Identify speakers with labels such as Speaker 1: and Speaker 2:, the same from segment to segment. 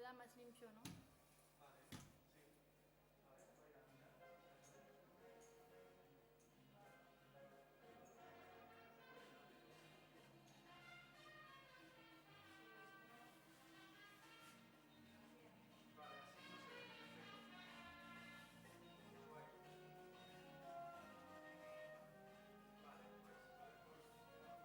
Speaker 1: queda más limpio, ¿no?
Speaker 2: Vale, sí. A ver, voy a mirar. Vale, así no se ve. Perfecto. Guay. Vale, pues a ver por la otra izquierda.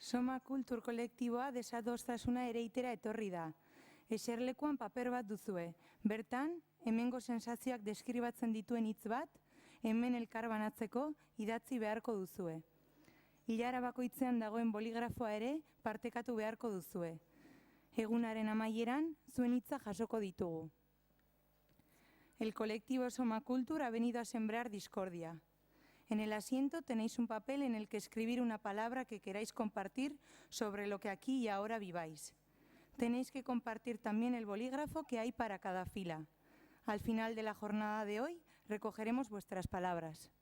Speaker 1: Soma kultur kolektiboa desadostasuna ereitera etorri da. Eserlekuan paper bat duzue. Bertan, hemengo sensazioak deskribatzen dituen hitz bat, hemen elkar banatzeko idatzi beharko duzue. Ilara bakoitzean dagoen boligrafoa ere partekatu beharko duzue. Egunaren amaieran, zuen hitza jasoko ditugu. El colectivo Soma Cultur ha venido a sembrar discordia. En el asiento tenéis un papel en el que escribir una palabra que queráis compartir sobre lo que aquí y ahora viváis. Tenéis que compartir también el bolígrafo que hay para cada fila. Al final de la jornada de hoy recogeremos vuestras palabras.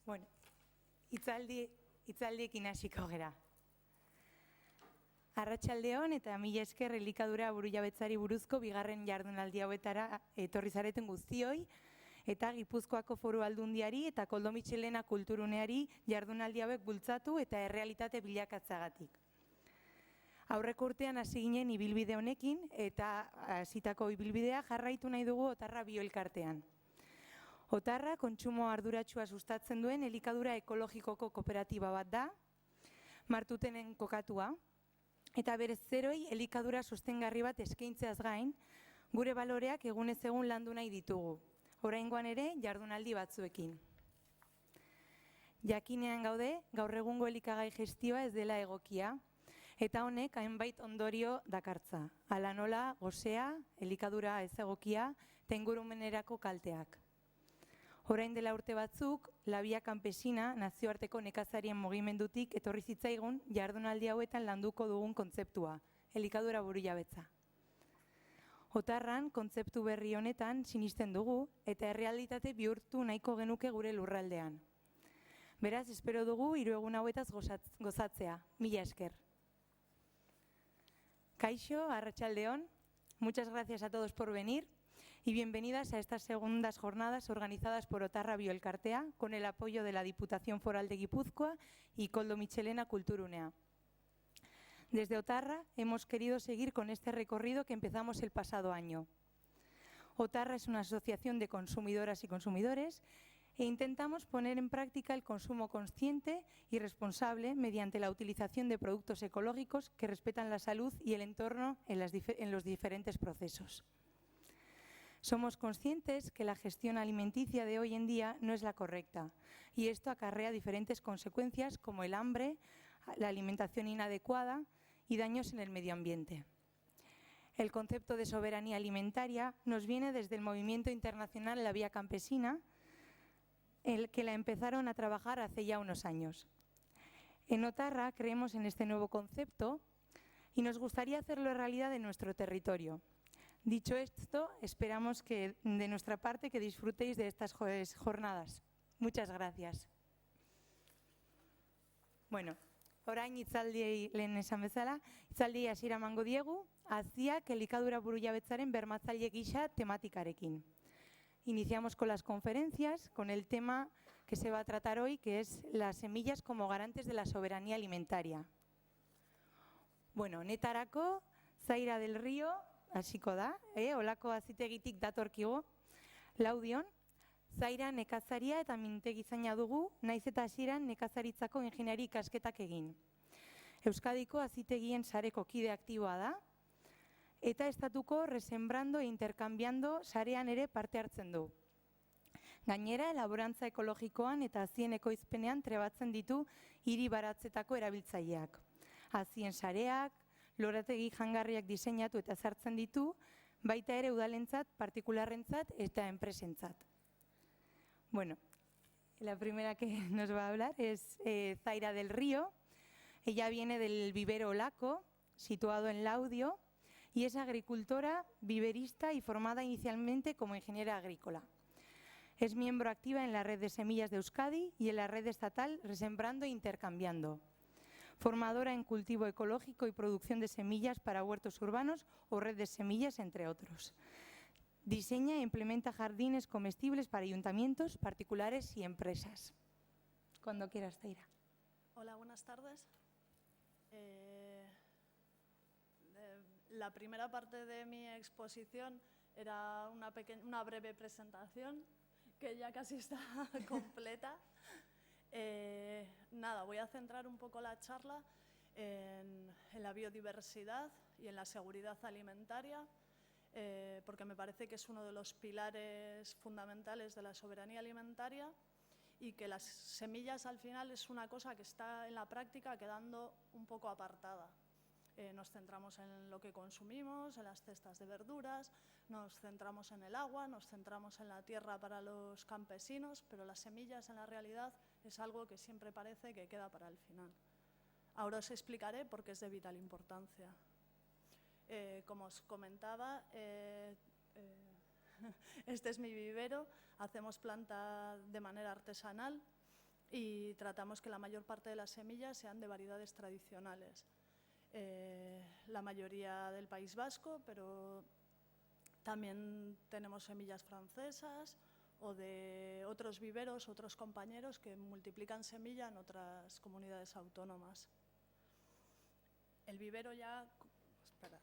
Speaker 1: Bueno, hitzaldiekin hasiko gera. Arratsaldeon eta mila esker elikadura burujabetzari buruzko bigarren jardunaldi hauetara etorri zareten guztioi, eta Gipuzkoako Foru Aldundiari eta Koldo Mitxelena Kulturuneari jardunaldi hauek bultzatu eta errealitate bilakatzagatik. Aurreko urtean hasi ginen ibilbide honekin eta hasitako ibilbidea jarraitu nahi dugu Otarra bioelkartean. Otarra kontsumo arduratsua sustatzen duen elikadura ekologikoko kooperatiba bat da, Martutenen kokatua, eta berez zeroi elikadura sostengarri bat eskaintzeaz gain, gure baloreak egunez egun landu nahi ditugu, oraingoan ere jardunaldi batzuekin. Jakinean gaude, gaur egungo elikagai gestioa ez dela egokia, eta honek hainbait ondorio dakartza, hala nola, gosea, elikadura ez egokia, eta ingurumenerako kalteak. Orain dela urte batzuk, Labia Campesina nazioarteko nekazarien mugimendutik etorri zitzaigun jardunaldi hauetan landuko dugun kontzeptua, elikadura burujabetza. Otarran, kontzeptu berri honetan sinisten dugu eta errealitate bihurtu nahiko genuke gure lurraldean. Beraz, espero dugu 3 egun hauetaz gozatzea. Mila esker. Kaixo, arratsaldeon, muchas gracias a todos por venir. Y bienvenidas a estas segundas jornadas organizadas por Otarra Bioelkartea con el apoyo de la Diputación Foral de Guipúzcoa y Koldo Mitxelena Kulturunea. Desde Otarra hemos querido seguir con este recorrido que empezamos el pasado año. Otarra es una asociación de consumidoras y consumidores e intentamos poner en práctica el consumo consciente y responsable mediante la utilización de productos ecológicos que respetan la salud y el entorno en los diferentes procesos. Somos conscientes que la gestión alimenticia de hoy en día no es la correcta y esto acarrea diferentes consecuencias como el hambre, la alimentación inadecuada y daños en el medio ambiente. El concepto de soberanía alimentaria nos viene desde el movimiento internacional Labia Campesina, el que la empezaron a trabajar hace ya unos años. En Otarra creemos en este nuevo concepto y nos gustaría hacerlo realidad en nuestro territorio. Dicho esto, esperamos que de nuestra parte que disfrutéis de estas jornadas. Muchas gracias. Bueno, orain hitzaldiei lehen esan bezala, hitzaldiei hasiera emango diegu, haziak elikadura burujabetzaren bermatzaile gisa tematikarekin. Iniciamos con las conferencias, con el tema que se va a tratar hoy, que es las semillas como garantes de la soberanía alimentaria. Bueno, honetarako, Zaira del Río, hasiko da, olako azitegitik datorkigu, Laudion, Zaira nekazaria eta mintegizaina dugu, naiz eta hasieran nekazaritzako ingeniari ikasketak egin. Euskadiko azitegien sareko kide aktiboa da, eta estatuko resembrando e interkambiando sarean ere parte hartzen du. Gainera, laborantza ekologikoan eta azien ekoizpenean trebatzen ditu hiri baratzetako erabiltzaileak. Azien sareak, lorategi jangarriak diseinatu eta sartzen ditu, baita ere udalentzat, partikularrentzat eta enpresentzat. Bueno, la primera que nos va a hablar es Zaira del Río. Ella viene del vivero Olaco, situado en Laudio, y es agricultora, viverista y formada inicialmente como ingeniera agrícola. Es miembro activa en la red de semillas de Euskadi y en la red estatal Resembrando e Intercambiando. Formadora en cultivo ecológico y producción de semillas para huertos urbanos o red de semillas, entre otros. Diseña e implementa jardines comestibles para ayuntamientos, particulares y empresas. Cuando quieras, Zaira.
Speaker 3: Hola, buenas tardes. La primera parte de mi exposición era una breve presentación que ya casi está completa. Nada, voy a centrar un poco la charla en la biodiversidad y en la seguridad alimentaria, porque me parece que es uno de los pilares fundamentales de la soberanía alimentaria y que las semillas al final es una cosa que está en la práctica quedando un poco apartada. Nos centramos en lo que consumimos, en las cestas de verduras, nos centramos en el agua, nos centramos en la tierra para los campesinos, pero las semillas en la realidad es algo que siempre parece que queda para el final. Ahora os explicaré por qué es de vital importancia. Como os comentaba, este es mi vivero, hacemos planta de manera artesanal y tratamos que la mayor parte de las semillas sean de variedades tradicionales. La mayoría del País Vasco, pero también tenemos semillas francesas o de otros viveros, otros compañeros que multiplican semilla en otras comunidades autónomas. El vivero ya... Espera.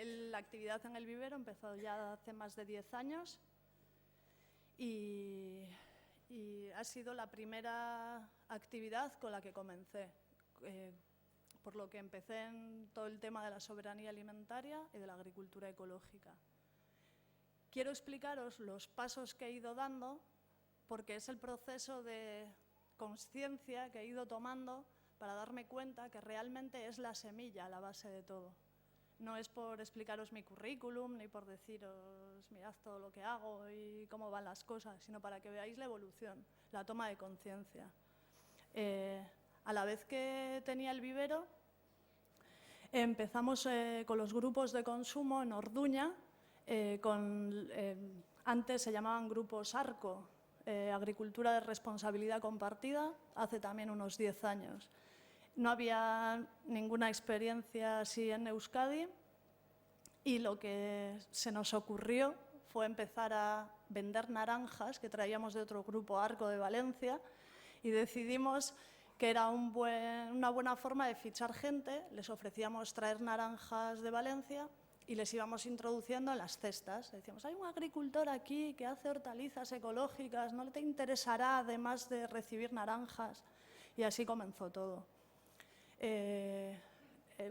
Speaker 3: La actividad en el vivero empezó ya hace más de 10 años y ha sido la primera actividad con la que comencé. Por lo que empecé en todo el tema de la soberanía alimentaria y de la agricultura ecológica. Quiero explicaros los pasos que he ido dando, porque es el proceso de conciencia que he ido tomando para darme cuenta que realmente es la semilla la base de todo. No es por explicaros mi currículum, ni por deciros, mirad todo lo que hago y cómo van las cosas, sino para que veáis la evolución, la toma de conciencia. A la vez que tenía el vivero, empezamos con los grupos de consumo en Orduña, antes se llamaban grupos ARCO, Agricultura de Responsabilidad Compartida, hace también unos 10 años. No había ninguna experiencia así en Euskadi y lo que se nos ocurrió fue empezar a vender naranjas que traíamos de otro grupo ARCO de Valencia y decidimos que era una buena forma de fichar gente. Les ofrecíamos traer naranjas de Valencia y les íbamos introduciendo en las cestas. Decíamos, hay un agricultor aquí que hace hortalizas ecológicas, ¿no te interesará además de recibir naranjas? Y así comenzó todo.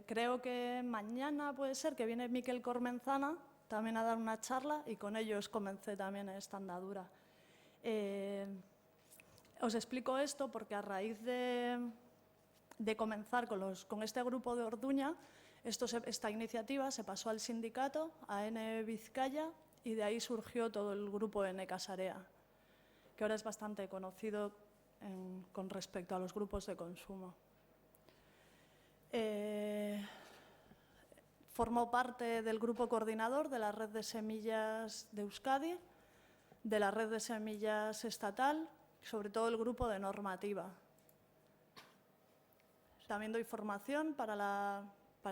Speaker 3: Creo que mañana puede ser que viene Miquel Cormenzana también a dar una charla y con ellos comencé también esta andadura. Os explico esto porque a raíz de comenzar con este grupo de Orduña, esta iniciativa se pasó al sindicato, a N Vizcaya, y de ahí surgió todo el grupo N Casarea. que ahora es bastante conocido con respecto a los grupos de consumo. Formó parte del grupo coordinador de la Red de Semillas de Euskadi, de la Red de Semillas Estatal, sobre todo el grupo de normativa. También doy formación para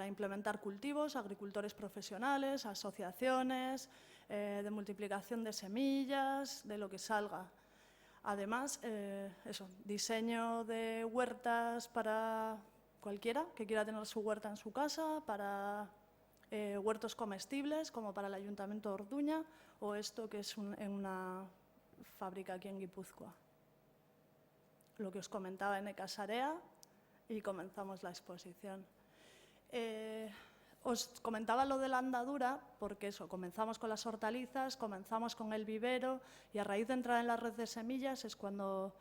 Speaker 3: implementar cultivos, agricultores profesionales, asociaciones, de multiplicación de semillas, de lo que salga. Además, diseño de huertas para cualquiera que quiera tener su huerta en su casa, para huertos comestibles, como para el Ayuntamiento de Orduña, o esto que es en una fábrica aquí en Guipúzcoa. Lo que os comentaba en Ecasarea, y comenzamos la exposición. Os comentaba lo de la andadura porque comenzamos con las hortalizas, comenzamos con el vivero y a raíz de entrar en la red de semillas es cuando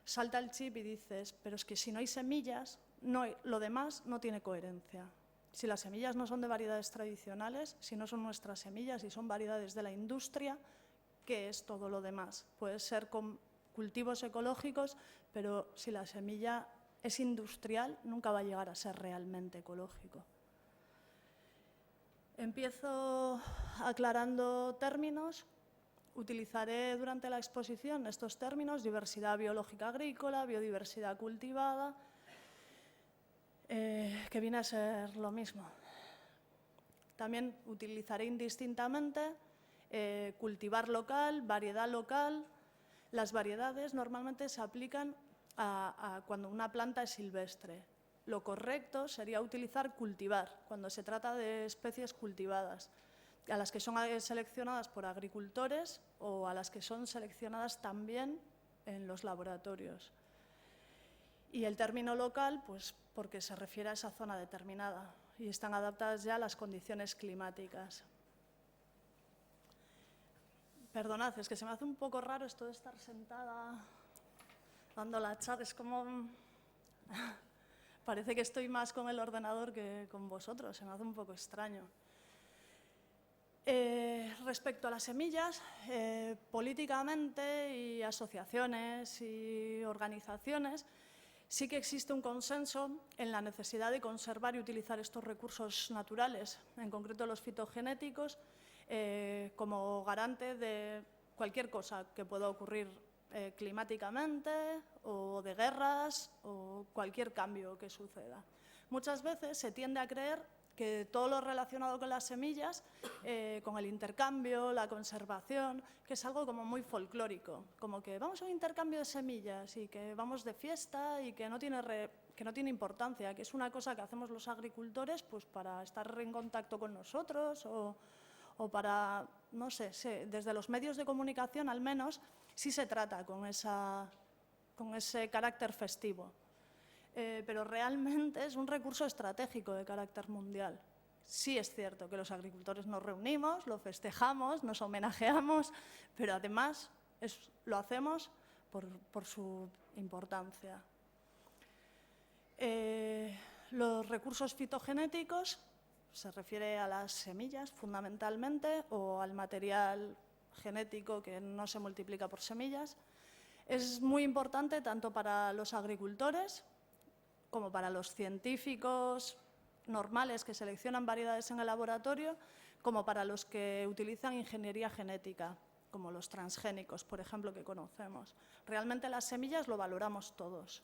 Speaker 3: salta el chip y dices, pero es que si no hay semillas, lo demás no tiene coherencia. Si las semillas no son de variedades tradicionales, si no son nuestras semillas y son variedades de la industria, ¿qué es todo lo demás? Puede ser con cultivos ecológicos, pero si la semilla es industrial, nunca va a llegar a ser realmente ecológico. Empiezo aclarando términos. Utilizaré durante la exposición estos términos: diversidad biológica agrícola, biodiversidad cultivada, que viene a ser lo mismo. También utilizaré indistintamente cultivar local, variedad local. Las variedades normalmente se aplican a cuando una planta es silvestre. Lo correcto sería utilizar cultivar, cuando se trata de especies cultivadas, a las que son seleccionadas por agricultores o a las que son seleccionadas también en los laboratorios. Y el término local, pues porque se refiere a esa zona determinada y están adaptadas ya a las condiciones climáticas. Perdonad, es que se me hace un poco raro esto de estar sentada dando la charla, es como... Parece que estoy más con el ordenador que con vosotros, se me hace un poco extraño. Respecto a las semillas, políticamente y asociaciones y organizaciones, sí que existe un consenso en la necesidad de conservar y utilizar estos recursos naturales, en concreto los fitogenéticos, como garante de cualquier cosa que pueda ocurrir climáticamente o de guerras o cualquier cambio que suceda. Muchas veces se tiende a creer que todo lo relacionado con las semillas, con el intercambio, la conservación, que es algo como muy folclórico, como que vamos a un intercambio de semillas y que vamos de fiesta y que no tiene importancia, que es una cosa que hacemos los agricultores pues para estar en contacto con nosotros o para, no sé, desde los medios de comunicación al menos, sí se trata con ese carácter festivo. Pero realmente es un recurso estratégico de carácter mundial. Sí es cierto que los agricultores nos reunimos, lo festejamos, nos homenajeamos, pero además lo hacemos por su importancia. Los recursos fitogenéticos se refiere a las semillas fundamentalmente o al material genético que no se multiplica por semillas. Es muy importante tanto para los agricultores como para los científicos normales que seleccionan variedades en el laboratorio, como para los que utilizan ingeniería genética, como los transgénicos, por ejemplo, que conocemos. Realmente las semillas lo valoramos todos.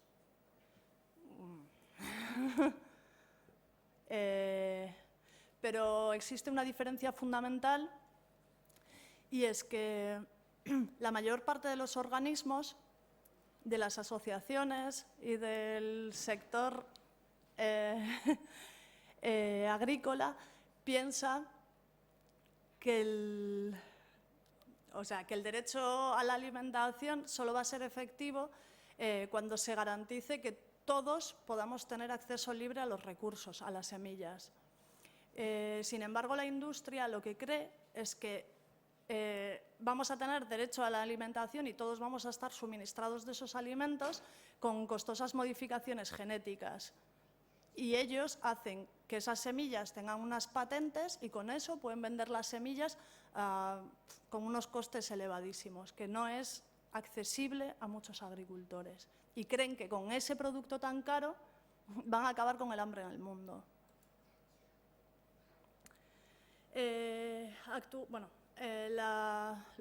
Speaker 3: Pero existe una diferencia fundamental y es que la mayor parte de los organismos, de las asociaciones y del sector agrícola piensa que el derecho a la alimentación solo va a ser efectivo cuando se garantice que todos podamos tener acceso libre a los recursos, a las semillas. Sin embargo, la industria lo que cree es que vamos a tener derecho a la alimentación y todos vamos a estar suministrados de esos alimentos con costosas modificaciones genéticas. Y ellos hacen que esas semillas tengan unas patentes y con eso pueden vender las semillas con unos costes elevadísimos, que no es accesible a muchos agricultores. Y creen que con ese producto tan caro van a acabar con el hambre en el mundo.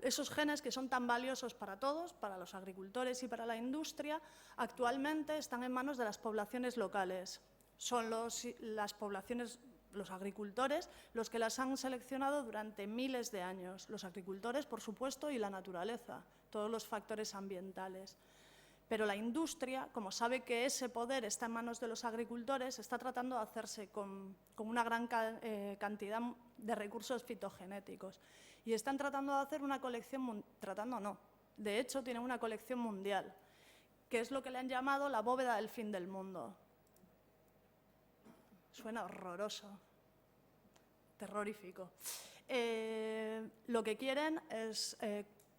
Speaker 3: Esos genes que son tan valiosos para todos, para los agricultores y para la industria, actualmente están en manos de las poblaciones locales. Son las poblaciones, los agricultores, los que las han seleccionado durante miles de años. Los agricultores, por supuesto, y la naturaleza, todos los factores ambientales. Pero la industria, como sabe que ese poder está en manos de los agricultores, está tratando de hacerse con una gran cantidad de recursos fitogenéticos. Y están tratando de hacer una colección, de hecho tienen una colección mundial, que es lo que le han llamado la bóveda del fin del mundo. Suena horroroso, terrorífico. Lo que quieren es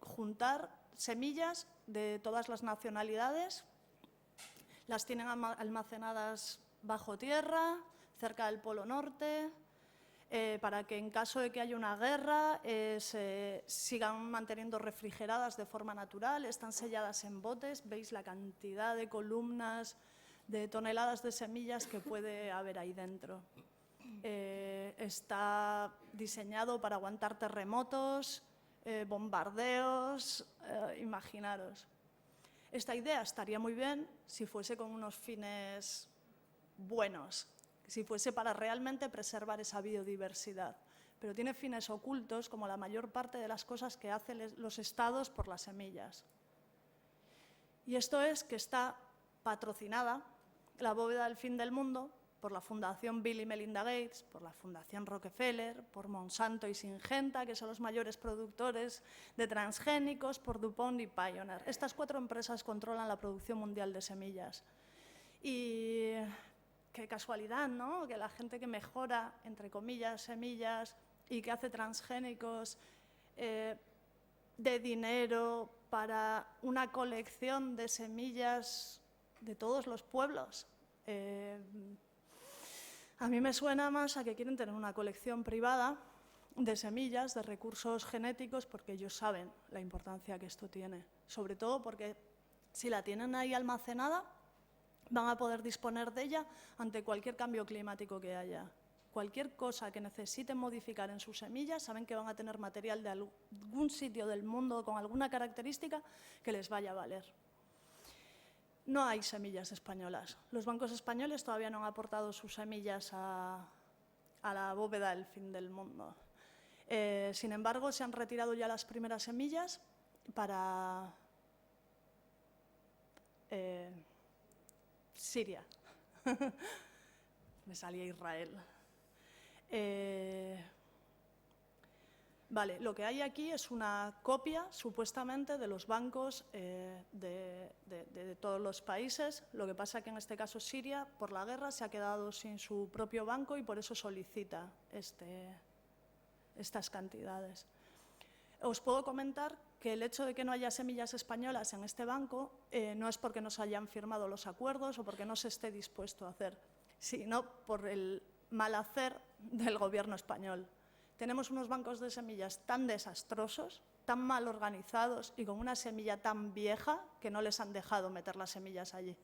Speaker 3: juntar semillas de todas las nacionalidades, las tienen almacenadas bajo tierra, cerca del Polo Norte, para que en caso de que haya una guerra se sigan manteniendo refrigeradas de forma natural, están selladas en botes, veis la cantidad de columnas, de toneladas de semillas que puede haber ahí dentro. Está diseñado para aguantar terremotos, bombardeos, imaginaros. Esta idea estaría muy bien si fuese con unos fines buenos, si fuese para realmente preservar esa biodiversidad, pero tiene fines ocultos como la mayor parte de las cosas que hacen los estados por las semillas. Y esto es que está patrocinada la bóveda del fin del mundo por la Fundación Bill y Melinda Gates, por la Fundación Rockefeller, por Monsanto y Syngenta, que son los mayores productores de transgénicos, por DuPont y Pioneer. Estas 4 empresas controlan la producción mundial de semillas. Y qué casualidad, ¿no?, que la gente que mejora, entre comillas, semillas y que hace transgénicos de dinero para una colección de semillas de todos los pueblos. A mí me suena más a que quieren tener una colección privada de semillas, de recursos genéticos, porque ellos saben la importancia que esto tiene. Sobre todo porque si la tienen ahí almacenada, van a poder disponer de ella ante cualquier cambio climático que haya. Cualquier cosa que necesiten modificar en sus semillas, saben que van a tener material de algún sitio del mundo con alguna característica que les vaya a valer. No hay semillas españolas. Los bancos españoles todavía no han aportado sus semillas a la bóveda del fin del mundo. Sin embargo, se han retirado ya las primeras semillas para Siria. Me salía Israel. Vale, lo que hay aquí es una copia, supuestamente, de los bancos de todos los países. Lo que pasa es que en este caso Siria, por la guerra, se ha quedado sin su propio banco y por eso solicita estas cantidades. Os puedo comentar que el hecho de que no haya semillas españolas en este banco no es porque no se hayan firmado los acuerdos o porque no se esté dispuesto a hacer, sino por el mal hacer del gobierno español. Tenemos unos bancos de semillas tan desastrosos, tan mal organizados y con una semilla tan vieja que no les han dejado meter las semillas allí.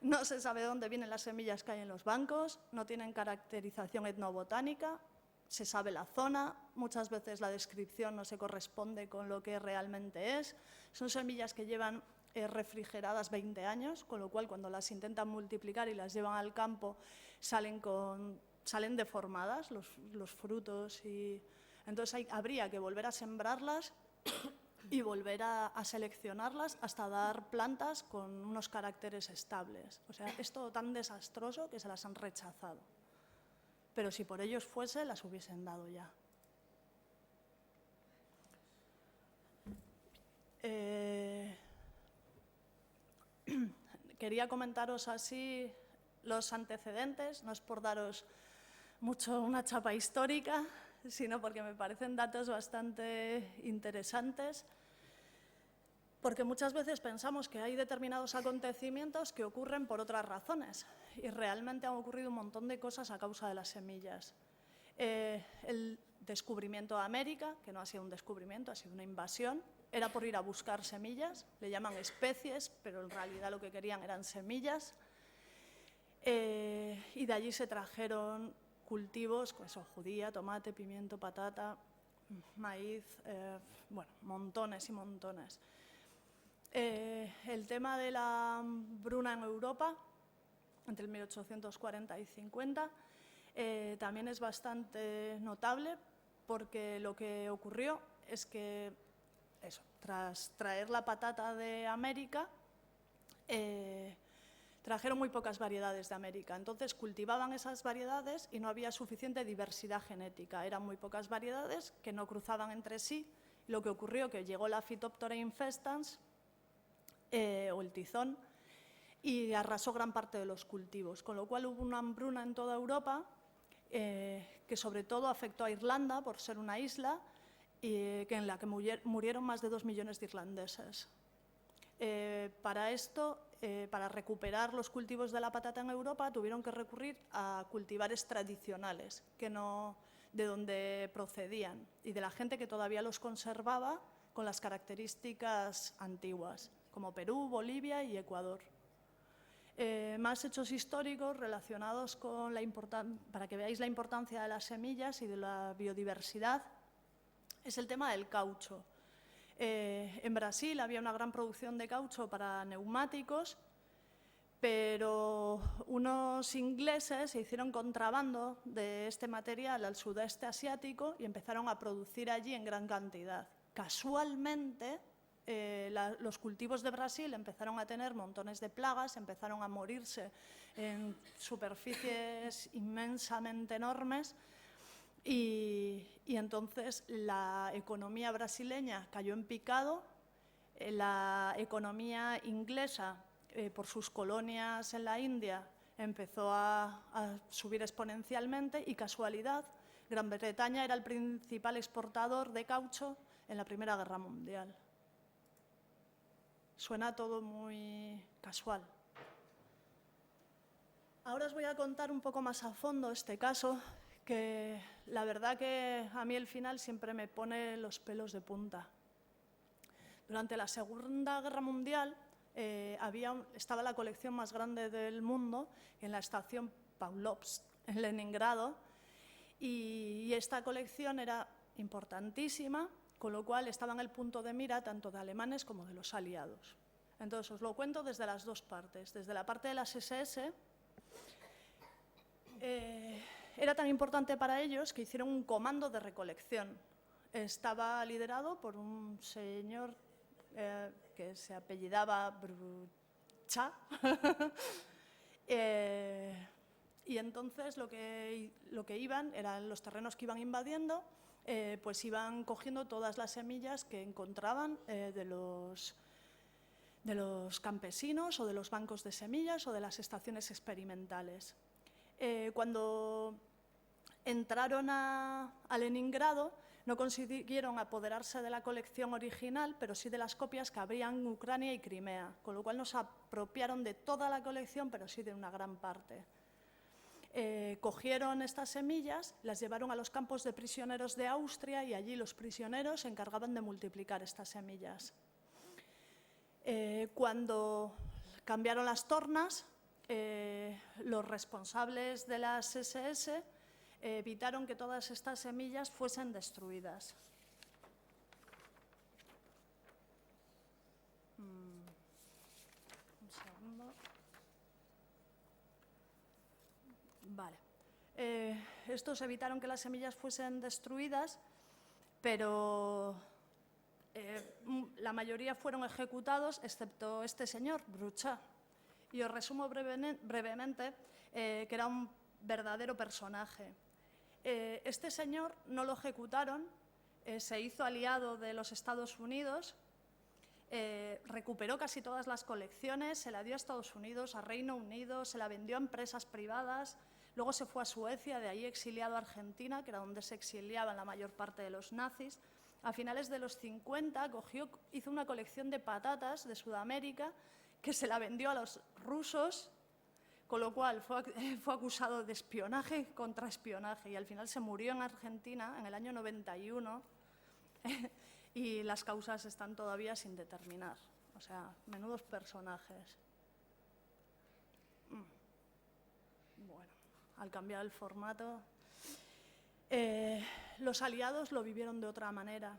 Speaker 3: No se sabe de dónde vienen las semillas que hay en los bancos, no tienen caracterización etnobotánica, se sabe la zona, muchas veces la descripción no se corresponde con lo que realmente es. Son semillas que llevan refrigeradas 20 años, con lo cual cuando las intentan multiplicar y las llevan al campo salen deformadas los frutos, y entonces habría que volver a sembrarlas y volver a seleccionarlas hasta dar plantas con unos caracteres estables. O sea, es todo tan desastroso que se las han rechazado. Pero si por ellos fuese, las hubiesen dado ya. Quería comentaros así los antecedentes, no es por daros mucho una chapa histórica, sino porque me parecen datos bastante interesantes, porque muchas veces pensamos que hay determinados acontecimientos que ocurren por otras razones, y realmente han ocurrido un montón de cosas a causa de las semillas. El descubrimiento de América, que no ha sido un descubrimiento, ha sido una invasión, era por ir a buscar semillas, le llaman especies, pero en realidad lo que querían eran semillas. Y de allí se trajeron cultivos, pues eso, judía, tomate, pimiento, patata, maíz, bueno, montones y montones. El tema de la hambruna en Europa, entre el 1840 y 50, también es bastante notable porque lo que ocurrió es que, eso, tras traer la patata de América, trajeron muy pocas variedades de América. Entonces cultivaban esas variedades y no había suficiente diversidad genética. Eran muy pocas variedades que no cruzaban entre sí. Lo que ocurrió que llegó la Phytophthora infestans, o el tizón, y arrasó gran parte de los cultivos, con lo cual hubo una hambruna en toda Europa que sobre todo afectó a Irlanda por ser una isla en la que murieron más de 2 millones de irlandeses. Para esto, para recuperar los cultivos de la patata en Europa, tuvieron que recurrir a cultivares tradicionales, de donde procedían, y de la gente que todavía los conservaba con las características antiguas, como Perú, Bolivia y Ecuador. Más hechos históricos relacionados con para que veáis la importancia de las semillas y de la biodiversidad, es el tema del caucho. En Brasil había una gran producción de caucho para neumáticos, pero unos ingleses se hicieron contrabando de este material al sudeste asiático y empezaron a producir allí en gran cantidad. Casualmente, los cultivos de Brasil empezaron a tener montones de plagas, empezaron a morirse en superficies inmensamente enormes y entonces la economía brasileña cayó en picado, la economía inglesa, por sus colonias en la India, empezó a subir exponencialmente y, casualidad, Gran Bretaña era el principal exportador de caucho en la Primera Guerra Mundial. Suena todo muy casual. Ahora os voy a contar un poco más a fondo este caso, que la verdad que a mí el final siempre me pone los pelos de punta. Durante la Segunda Guerra Mundial estaba la colección más grande del mundo en la estación Pavlovsk, en Leningrado, y esta colección era importantísima, con lo cual estaba en el punto de mira tanto de alemanes como de los aliados. Entonces os lo cuento desde las dos partes. Desde la parte de las SS, era tan importante para ellos que hicieron un comando de recolección. Estaba liderado por un señor que se apellidaba Brucha, y entonces lo que iban eran los terrenos que iban invadiendo, pues iban cogiendo todas las semillas que encontraban de los campesinos o de los bancos de semillas o de las estaciones experimentales. Cuando entraron a Leningrado, no consiguieron apoderarse de la colección original, pero sí de las copias que habría en Ucrania y Crimea, con lo cual no se apropiaron de toda la colección, pero sí de una gran parte. Cogieron estas semillas, las llevaron a los campos de prisioneros de Austria y allí los prisioneros se encargaban de multiplicar estas semillas. Cuando cambiaron las tornas, los responsables de las SS evitaron que todas estas semillas fuesen destruidas. Un segundo. Vale. Estos evitaron que las semillas fuesen destruidas, pero la mayoría fueron ejecutados, excepto este señor, Brucha. Y os resumo brevemente que era un verdadero personaje. Este señor no lo ejecutaron, se hizo aliado de los Estados Unidos, recuperó casi todas las colecciones, se la dio a Estados Unidos, a Reino Unido, se la vendió a empresas privadas, luego se fue a Suecia, de ahí exiliado a Argentina, que era donde se exiliaban la mayor parte de los nazis. A finales de los 50 hizo una colección de patatas de Sudamérica que se la vendió a los rusos, con lo cual fue acusado de espionaje contra espionaje y al final se murió en Argentina en el año 91 y las causas están todavía sin determinar. O sea, menudos personajes. Bueno, al cambiar el formato, los aliados lo vivieron de otra manera.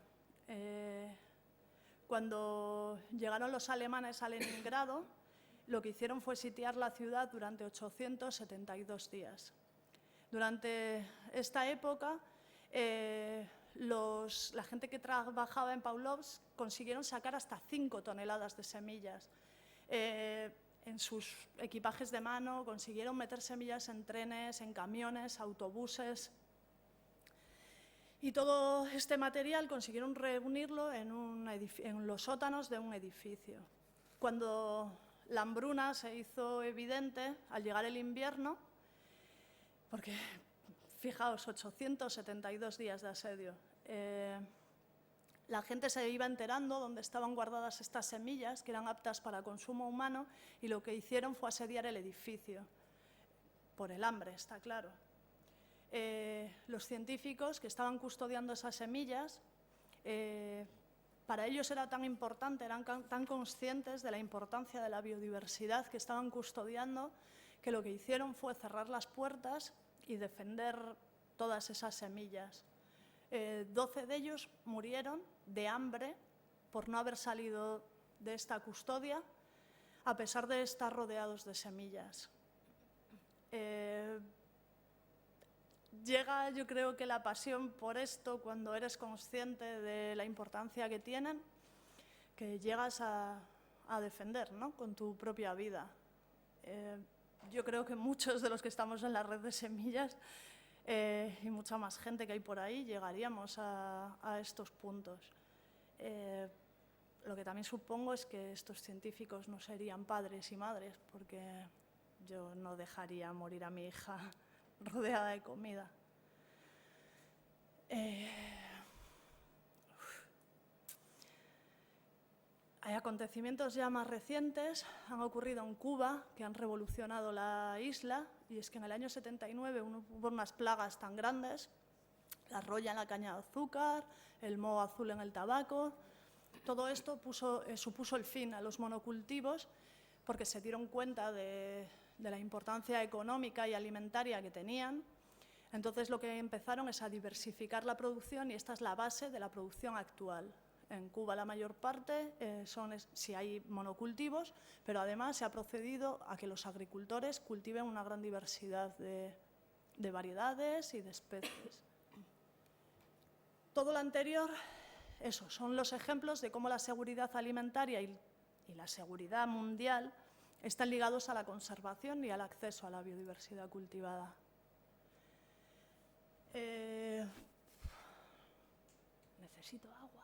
Speaker 3: Cuando llegaron los alemanes a Leningrado, lo que hicieron fue sitiar la ciudad durante 872 días. Durante esta época, la gente que trabajaba en Pavlovsk consiguieron sacar hasta 5 toneladas de semillas. En sus equipajes de mano consiguieron meter semillas en trenes, en camiones, autobuses. Y todo este material consiguieron reunirlo en los sótanos de un edificio. Cuando la hambruna se hizo evidente al llegar el invierno, porque fijaos, 872 días de asedio, la gente se iba enterando dónde estaban guardadas estas semillas que eran aptas para consumo humano y lo que hicieron fue asediar el edificio, por el hambre, está claro. Los científicos que estaban custodiando esas semillas, para ellos era tan importante, eran tan conscientes de la importancia de la biodiversidad que estaban custodiando, que lo que hicieron fue cerrar las puertas y defender todas esas semillas. 12 de ellos murieron de hambre por no haber salido de esta custodia, a pesar de estar rodeados de semillas. Llega, yo creo que la pasión por esto cuando eres consciente de la importancia que tienen, que llegas a defender, ¿no?, con tu propia vida. Yo creo que muchos de los que estamos en la red de semillas y mucha más gente que hay por ahí llegaríamos a estos puntos. Lo que también supongo es que estos científicos no serían padres y madres, porque yo no dejaría morir a mi hija rodeada de comida. Hay acontecimientos ya más recientes, han ocurrido en Cuba, que han revolucionado la isla, y es que en el año 79 hubo unas plagas tan grandes, la roya en la caña de azúcar, el moho azul en el tabaco. Todo esto supuso el fin a los monocultivos porque se dieron cuenta de la importancia económica y alimentaria que tenían. Entonces lo que empezaron es a diversificar la producción y esta es la base de la producción actual. En Cuba la mayor parte sí hay monocultivos, pero además se ha procedido a que los agricultores cultiven una gran diversidad de variedades y de especies. Todo lo anterior, esos son los ejemplos de cómo la seguridad alimentaria y la seguridad mundial están ligados a la conservación y al acceso a la biodiversidad cultivada. Necesito agua.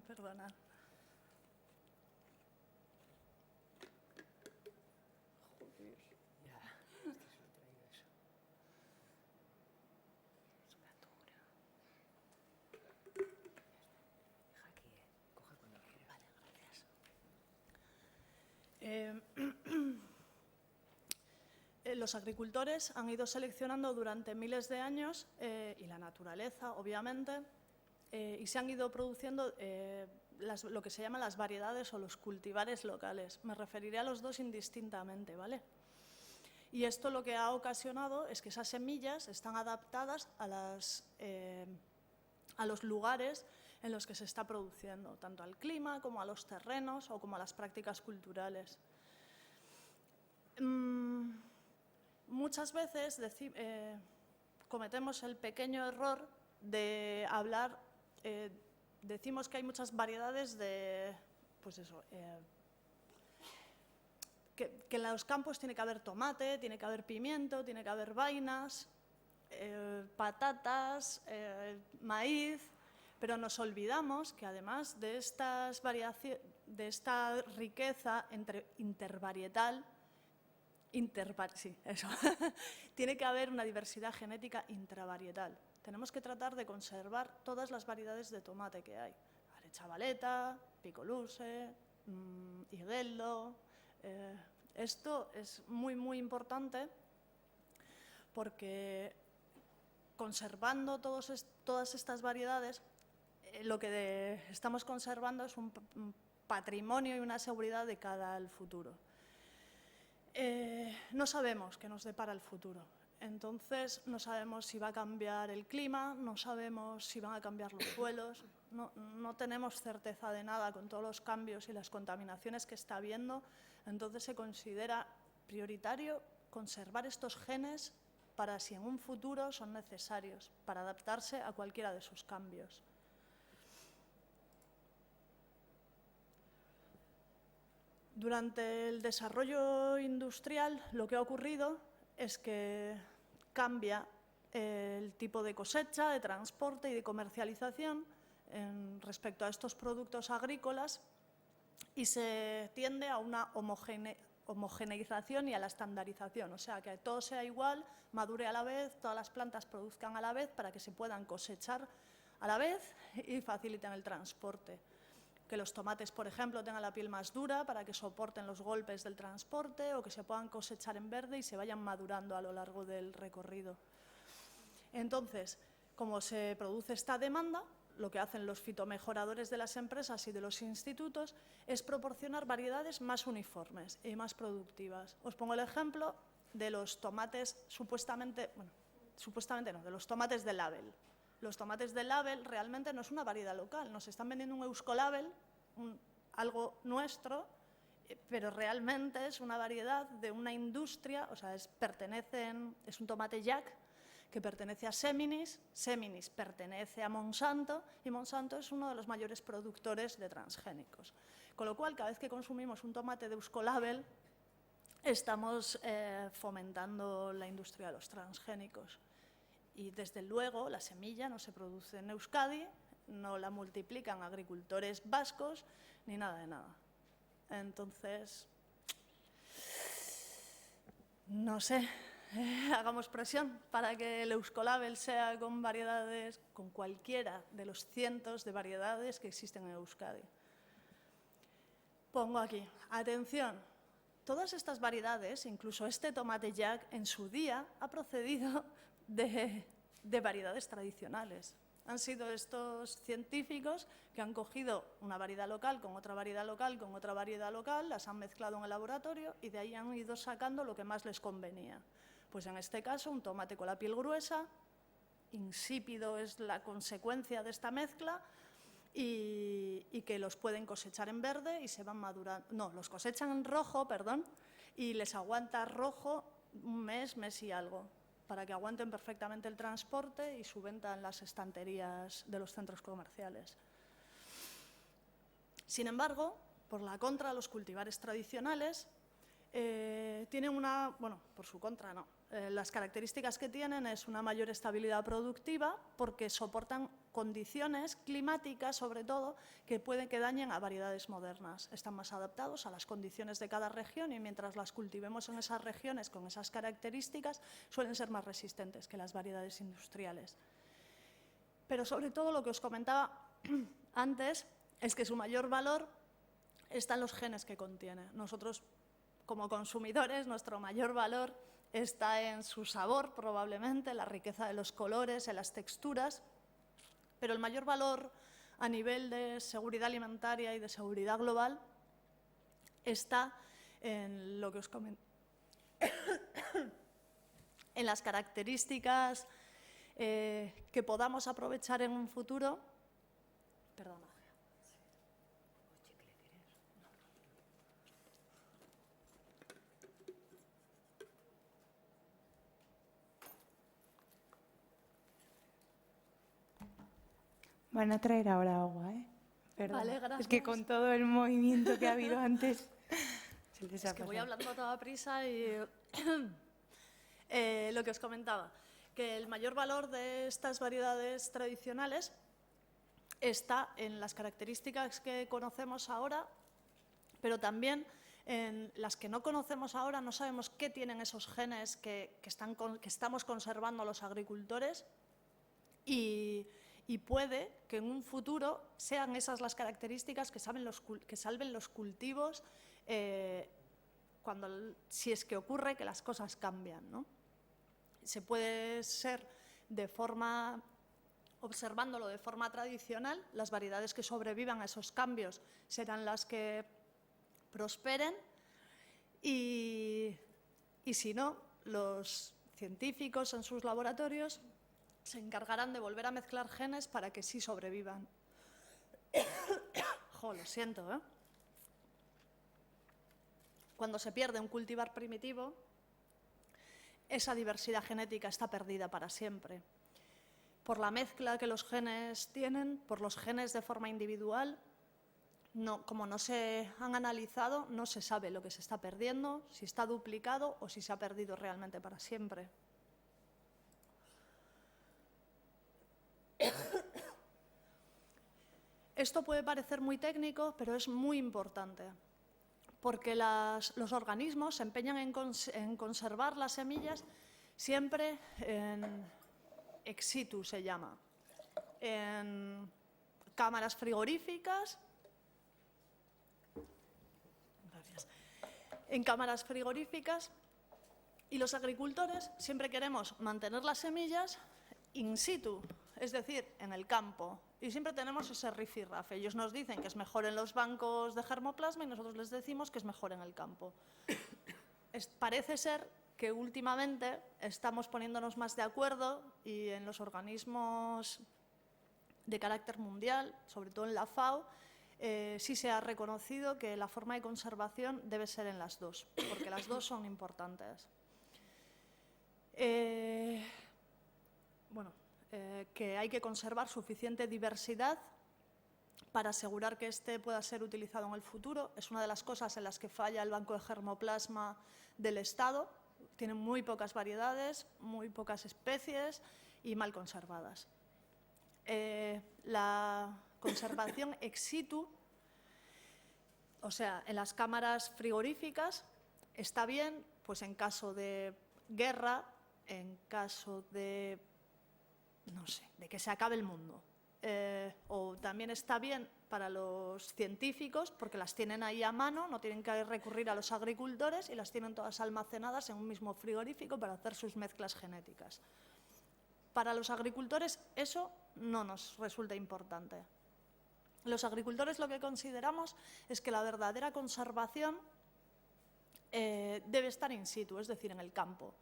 Speaker 3: Perdonad. Los agricultores han ido seleccionando durante miles de años, y la naturaleza, obviamente, y se han ido produciendo lo que se llaman las variedades o los cultivares locales. Me referiré a los dos indistintamente, ¿vale? Y esto lo que ha ocasionado es que esas semillas están adaptadas a los lugares en los que se está produciendo, tanto al clima como a los terrenos o como a las prácticas culturales. Muchas veces cometemos el pequeño error de hablar, decimos que hay muchas variedades de, pues eso, que en los campos tiene que haber tomate, tiene que haber pimiento, tiene que haber vainas, patatas, maíz, pero nos olvidamos que además de esta riqueza intervarietal, tiene que haber una diversidad genética intravarietal. Tenemos que tratar de conservar todas las variedades de tomate que hay. Arechavaleta, Picoluse, Higueldo, Esto es muy, muy importante porque conservando todas estas variedades, lo que estamos conservando es un patrimonio y una seguridad de cara al futuro. No sabemos qué nos depara el futuro. Entonces, no sabemos si va a cambiar el clima, no sabemos si van a cambiar los suelos, no tenemos certeza de nada con todos los cambios y las contaminaciones que está habiendo. Entonces, se considera prioritario conservar estos genes para si en un futuro son necesarios, para adaptarse a cualquiera de esos cambios. Durante el desarrollo industrial, lo que ha ocurrido es que cambia el tipo de cosecha, de transporte y de comercialización respecto a estos productos agrícolas y se tiende a una homogeneización y a la estandarización, o sea, que todo sea igual, madure a la vez, todas las plantas produzcan a la vez para que se puedan cosechar a la vez y faciliten el transporte. Que los tomates, por ejemplo, tengan la piel más dura para que soporten los golpes del transporte o que se puedan cosechar en verde y se vayan madurando a lo largo del recorrido. Entonces, como se produce esta demanda, lo que hacen los fitomejoradores de las empresas y de los institutos es proporcionar variedades más uniformes y más productivas. Os pongo el ejemplo de los tomates de los tomates de label. Los tomates de label realmente no es una variedad local, nos están vendiendo un Euskolabel, algo nuestro, pero realmente es una variedad de una industria, o sea, es un tomate Jack que pertenece a Seminis, Seminis pertenece a Monsanto y Monsanto es uno de los mayores productores de transgénicos. Con lo cual, cada vez que consumimos un tomate de Euskolabel, estamos fomentando la industria de los transgénicos. Y desde luego la semilla no se produce en Euskadi, no la multiplican agricultores vascos, ni nada de nada. Entonces, no sé, hagamos presión para que el Euskolabel sea con variedades, con cualquiera de los cientos de variedades que existen en Euskadi. Pongo aquí, atención, todas estas variedades, incluso este tomate Jack, en su día ha procedido de variedades tradicionales. Han sido estos científicos que han cogido una variedad local con otra variedad local con otra variedad local, las han mezclado en el laboratorio y de ahí han ido sacando lo que más les convenía. Pues en este caso, un tomate con la piel gruesa, insípido es la consecuencia de esta mezcla y que los pueden cosechar en verde y se van madurando. No, los cosechan en rojo, perdón, y les aguanta rojo un mes, mes y algo, para que aguanten perfectamente el transporte y su venta en las estanterías de los centros comerciales. Sin embargo, por la contra, los cultivares tradicionales tienen una... Bueno, por su contra no. Las características que tienen es una mayor estabilidad productiva porque soportan condiciones climáticas, sobre todo, que pueden que dañen a variedades modernas. Están más adaptados a las condiciones de cada región y mientras las cultivemos en esas regiones con esas características, suelen ser más resistentes que las variedades industriales. Pero sobre todo lo que os comentaba antes es que su mayor valor está en los genes que contiene. Nosotros, como consumidores, nuestro mayor valor está en su sabor, probablemente, la riqueza de los colores, en las texturas, pero el mayor valor a nivel de seguridad alimentaria y de seguridad global está en lo que os comento, en las características que podamos aprovechar en un futuro. Perdona.
Speaker 1: Van a traer ahora agua, ¿eh? Perdón.
Speaker 3: Vale, gracias.
Speaker 1: Es que con todo el movimiento que ha habido antes, se les ha
Speaker 3: Es que voy
Speaker 1: pasado.
Speaker 3: hablando a toda prisa y lo que os comentaba, que el mayor valor de estas variedades tradicionales está en las características que conocemos ahora, pero también en las que no conocemos ahora, no sabemos qué tienen esos genes que estamos conservando los agricultores y puede que en un futuro sean esas las características que salven los cultivos si es que ocurre que las cosas cambian, ¿no? Se puede ser observándolo de forma tradicional, las variedades que sobrevivan a esos cambios serán las que prosperen y si no, los científicos en sus laboratorios se encargarán de volver a mezclar genes para que sí sobrevivan. Jo, lo siento, ¿eh? Cuando se pierde un cultivar primitivo, esa diversidad genética está perdida para siempre. Por la mezcla que los genes tienen, por los genes de forma individual, como no se han analizado, no se sabe lo que se está perdiendo, si está duplicado o si se ha perdido realmente para siempre. Esto puede parecer muy técnico, pero es muy importante, porque los organismos se empeñan en conservar las semillas siempre en ex situ, se llama, en cámaras frigoríficas. Gracias. En cámaras frigoríficas, y los agricultores siempre queremos mantener las semillas in situ, es decir, en el campo. Y siempre tenemos ese rifirrafe. Ellos nos dicen que es mejor en los bancos de germoplasma y nosotros les decimos que es mejor en el campo. Parece ser que últimamente estamos poniéndonos más de acuerdo y en los organismos de carácter mundial, sobre todo en la FAO, sí se ha reconocido que la forma de conservación debe ser en las dos, porque las dos son importantes. Que hay que conservar suficiente diversidad para asegurar que este pueda ser utilizado en el futuro. Es una de las cosas en las que falla el Banco de Germoplasma del Estado. Tienen muy pocas variedades, muy pocas especies y mal conservadas. La conservación ex situ, o sea, en las cámaras frigoríficas, está bien, pues en caso de guerra, en caso de, no sé, de que se acabe el mundo. O también está bien para los científicos porque las tienen ahí a mano, no tienen que recurrir a los agricultores y las tienen todas almacenadas en un mismo frigorífico para hacer sus mezclas genéticas. Para los agricultores eso no nos resulta importante. Los agricultores lo que consideramos es que la verdadera conservación debe estar in situ, es decir, en el campo.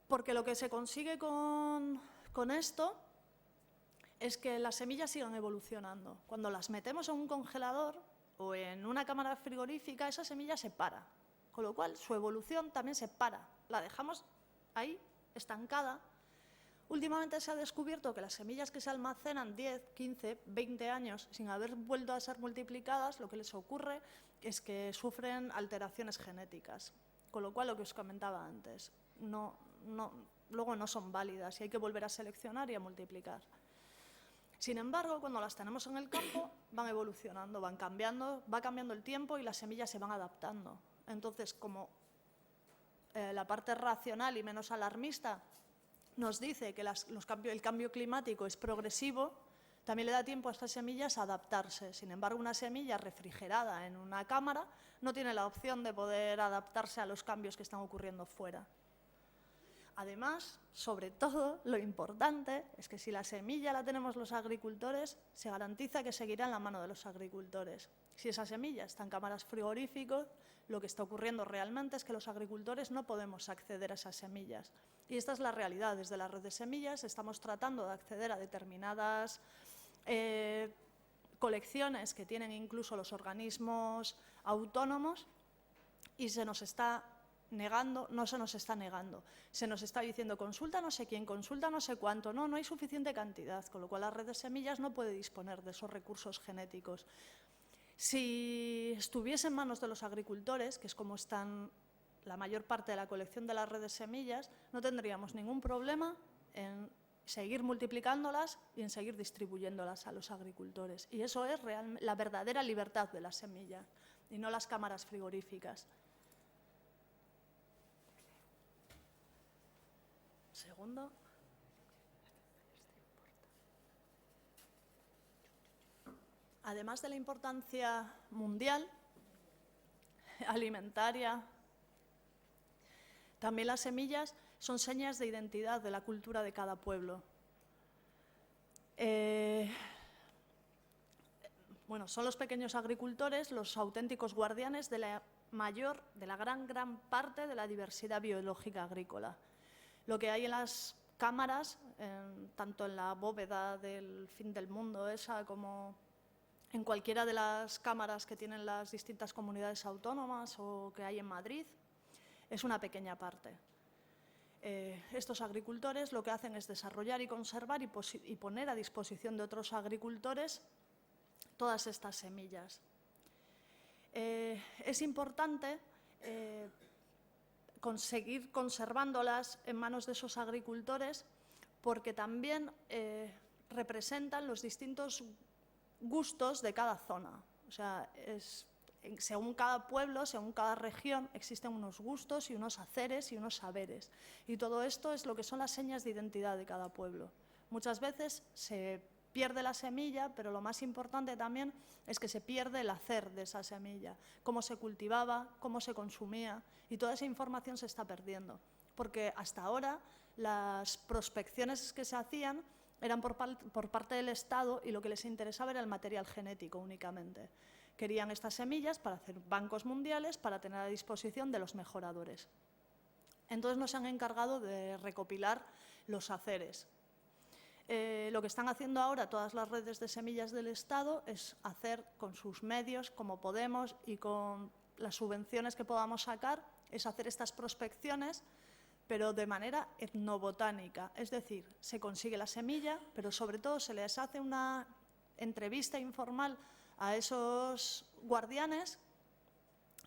Speaker 3: Porque lo que se consigue con esto es que las semillas sigan evolucionando. Cuando las metemos en un congelador o en una cámara frigorífica, esa semilla se para, con lo cual su evolución también se para. La dejamos ahí, estancada. Últimamente se ha descubierto que las semillas que se almacenan 10, 15, 20 años sin haber vuelto a ser multiplicadas, lo que les ocurre es que sufren alteraciones genéticas, con lo cual lo que os comentaba antes, luego no son válidas y hay que volver a seleccionar y a multiplicar. Sin embargo, cuando las tenemos en el campo, van evolucionando, van cambiando, va cambiando el tiempo y las semillas se van adaptando. Entonces, como la parte racional y menos alarmista nos dice que el cambio climático es progresivo, también le da tiempo a estas semillas a adaptarse. Sin embargo, una semilla refrigerada en una cámara no tiene la opción de poder adaptarse a los cambios que están ocurriendo fuera. Además, sobre todo, lo importante es que si la semilla la tenemos los agricultores, se garantiza que seguirá en la mano de los agricultores. Si esa semilla está en cámaras frigoríficas, lo que está ocurriendo realmente es que los agricultores no podemos acceder a esas semillas. Y esta es la realidad. Desde la red de semillas estamos tratando de acceder a determinadas colecciones que tienen incluso los organismos autónomos y se nos está negando, no se nos está negando, se nos está diciendo consulta no sé quién, consulta no sé cuánto, no hay suficiente cantidad, con lo cual la red de semillas no puede disponer de esos recursos genéticos. Si estuviese en manos de los agricultores, que es como están la mayor parte de la colección de la red de semillas, no tendríamos ningún problema en seguir multiplicándolas y en seguir distribuyéndolas a los agricultores. Y eso es la verdadera libertad de la semilla y no las cámaras frigoríficas. Segundo. Además de la importancia mundial, alimentaria. También las semillas son señas de identidad de la cultura de cada pueblo. Bueno, son los pequeños agricultores los auténticos guardianes de la gran parte de la diversidad biológica agrícola. Lo que hay en las cámaras, tanto en la bóveda del fin del mundo esa como en cualquiera de las cámaras que tienen las distintas comunidades autónomas o que hay en Madrid, es una pequeña parte. Estos agricultores lo que hacen es desarrollar y conservar y poner a disposición de otros agricultores todas estas semillas. Es importante conseguir conservándolas en manos de esos agricultores porque también representan los distintos gustos de cada zona. O sea, según cada pueblo, según cada región, existen unos gustos y unos haceres y unos saberes. Y todo esto es lo que son las señas de identidad de cada pueblo. Muchas veces se pierde la semilla, pero lo más importante también es que se pierde el hacer de esa semilla, cómo se cultivaba, cómo se consumía, y toda esa información se está perdiendo. Porque hasta ahora las prospecciones que se hacían eran por parte del Estado y lo que les interesaba era el material genético únicamente. Querían estas semillas para hacer bancos mundiales, para tener a disposición de los mejoradores. Entonces nos han encargado de recopilar los haceres. Lo que están haciendo ahora todas las redes de semillas del Estado es hacer con sus medios, como podemos, y con las subvenciones que podamos sacar, es hacer estas prospecciones, pero de manera etnobotánica. Es decir, se consigue la semilla, pero sobre todo se les hace una entrevista informal a esos guardianes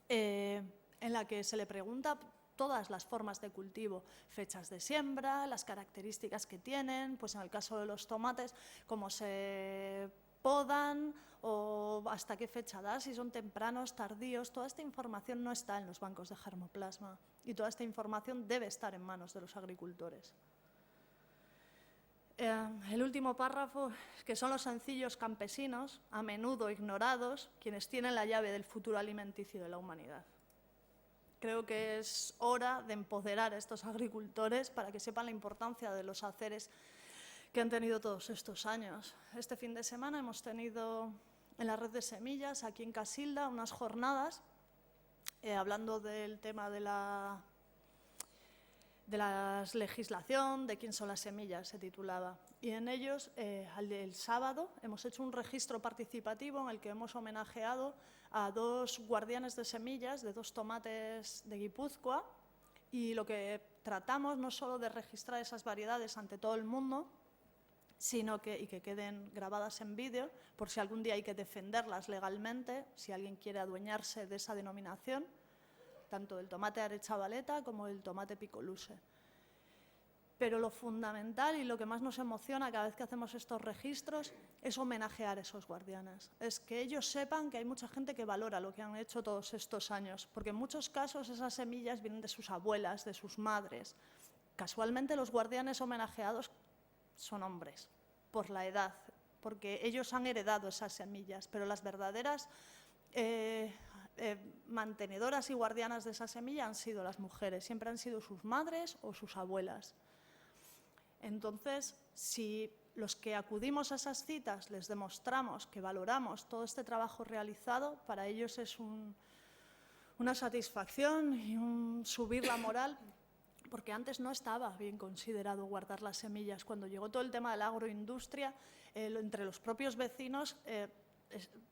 Speaker 3: en la que se le pregunta todas las formas de cultivo, fechas de siembra, las características que tienen, pues en el caso de los tomates, cómo se podan o hasta qué fecha da, si son tempranos, tardíos. Toda esta información no está en los bancos de germoplasma y toda esta información debe estar en manos de los agricultores. El último párrafo, que son los sencillos campesinos, a menudo ignorados, quienes tienen la llave del futuro alimenticio de la humanidad. Creo que es hora de empoderar a estos agricultores para que sepan la importancia de los haceres que han tenido todos estos años. Este fin de semana hemos tenido en la red de semillas, aquí en Casilda, unas jornadas hablando del tema de la legislación, de quién son las semillas, se titulaba. Y en ellos, el sábado, hemos hecho un registro participativo en el que hemos homenajeado a dos guardianes de semillas, de dos tomates de Guipúzcoa, y lo que tratamos no solo de registrar esas variedades ante todo el mundo, sino que queden grabadas en vídeo, por si algún día hay que defenderlas legalmente, si alguien quiere adueñarse de esa denominación, tanto del tomate arechavaleta como del tomate picoluse. Pero lo fundamental y lo que más nos emociona cada vez que hacemos estos registros es homenajear a esos guardianes. Es que ellos sepan que hay mucha gente que valora lo que han hecho todos estos años, porque en muchos casos esas semillas vienen de sus abuelas, de sus madres. Casualmente los guardianes homenajeados son hombres, por la edad, porque ellos han heredado esas semillas, pero las verdaderas mantenedoras y guardianas de esa semilla han sido las mujeres, siempre han sido sus madres o sus abuelas. Entonces, si los que acudimos a esas citas les demostramos que valoramos todo este trabajo realizado, para ellos es una satisfacción y un subir la moral, porque antes no estaba bien considerado guardar las semillas. Cuando llegó todo el tema de la agroindustria, entre los propios vecinos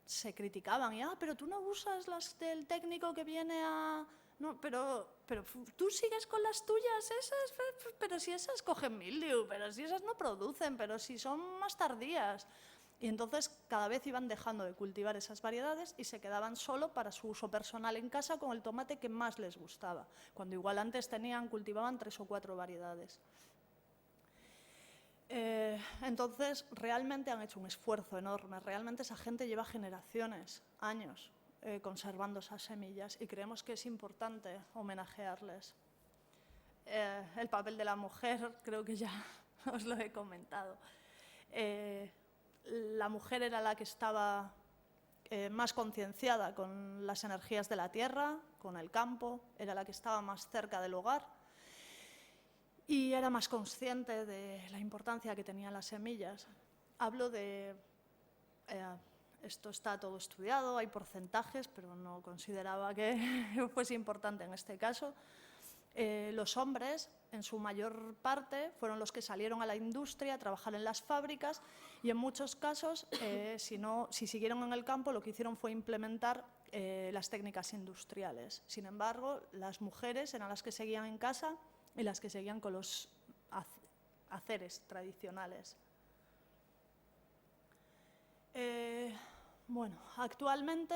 Speaker 3: se criticaban, y pero tú no usas las del técnico que viene a... No, pero tú sigues con las tuyas esas, pero si esas cogen mildiu, pero si esas no producen, pero si son más tardías. Y entonces cada vez iban dejando de cultivar esas variedades y se quedaban solo para su uso personal en casa con el tomate que más les gustaba, cuando igual antes cultivaban 3 o 4 variedades. Entonces realmente han hecho un esfuerzo enorme, realmente esa gente lleva generaciones, años, conservando esas semillas y creemos que es importante homenajearles. El papel de la mujer, creo que ya os lo he comentado. La mujer era la que estaba más concienciada con las energías de la tierra, con el campo, era la que estaba más cerca del hogar y era más consciente de la importancia que tenían las semillas. Hablo de... esto está todo estudiado, hay porcentajes, pero no consideraba que fuese importante en este caso. Los hombres, en su mayor parte, fueron los que salieron a la industria a trabajar en las fábricas y en muchos casos, si siguieron en el campo, lo que hicieron fue implementar las técnicas industriales. Sin embargo, las mujeres eran las que seguían en casa y las que seguían con los haceres tradicionales. Bueno, actualmente,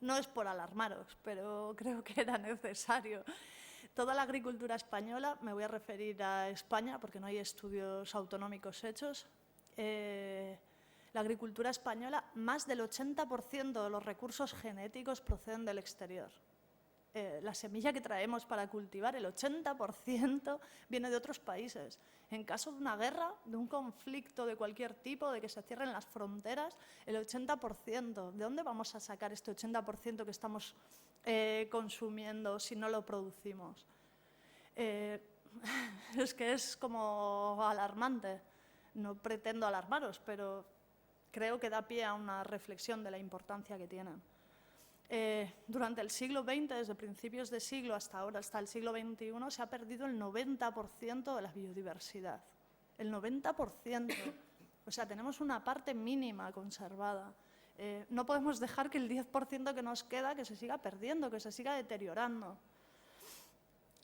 Speaker 3: no es por alarmaros, pero creo que era necesario. Toda la agricultura española, me voy a referir a España porque no hay estudios autonómicos hechos, la agricultura española, más del 80% de los recursos genéticos proceden del exterior. La semilla que traemos para cultivar, el 80% viene de otros países. En caso de una guerra, de un conflicto de cualquier tipo, de que se cierren las fronteras, el 80%. ¿De dónde vamos a sacar este 80% que estamos consumiendo si no lo producimos? Es que es como alarmante. No pretendo alarmaros, pero creo que da pie a una reflexión de la importancia que tienen. Durante el siglo XX, desde principios de siglo hasta ahora, hasta el siglo XXI, se ha perdido el 90% de la biodiversidad. El 90%. O sea, tenemos una parte mínima conservada. No podemos dejar que el 10% que nos queda que se siga perdiendo, que se siga deteriorando.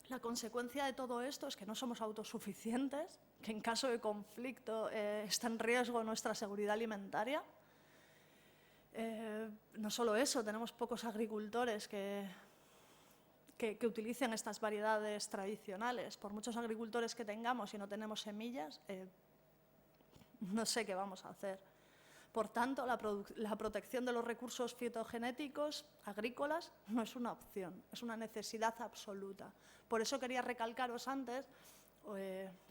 Speaker 3: La consecuencia de todo esto es que no somos autosuficientes, que en caso de conflicto está en riesgo nuestra seguridad alimentaria. No solo eso, tenemos pocos agricultores que utilicen estas variedades tradicionales. Por muchos agricultores que tengamos y no tenemos semillas, no sé qué vamos a hacer. Por tanto, la protección de los recursos fitogenéticos agrícolas no es una opción, es una necesidad absoluta. Por eso quería recalcaros antes,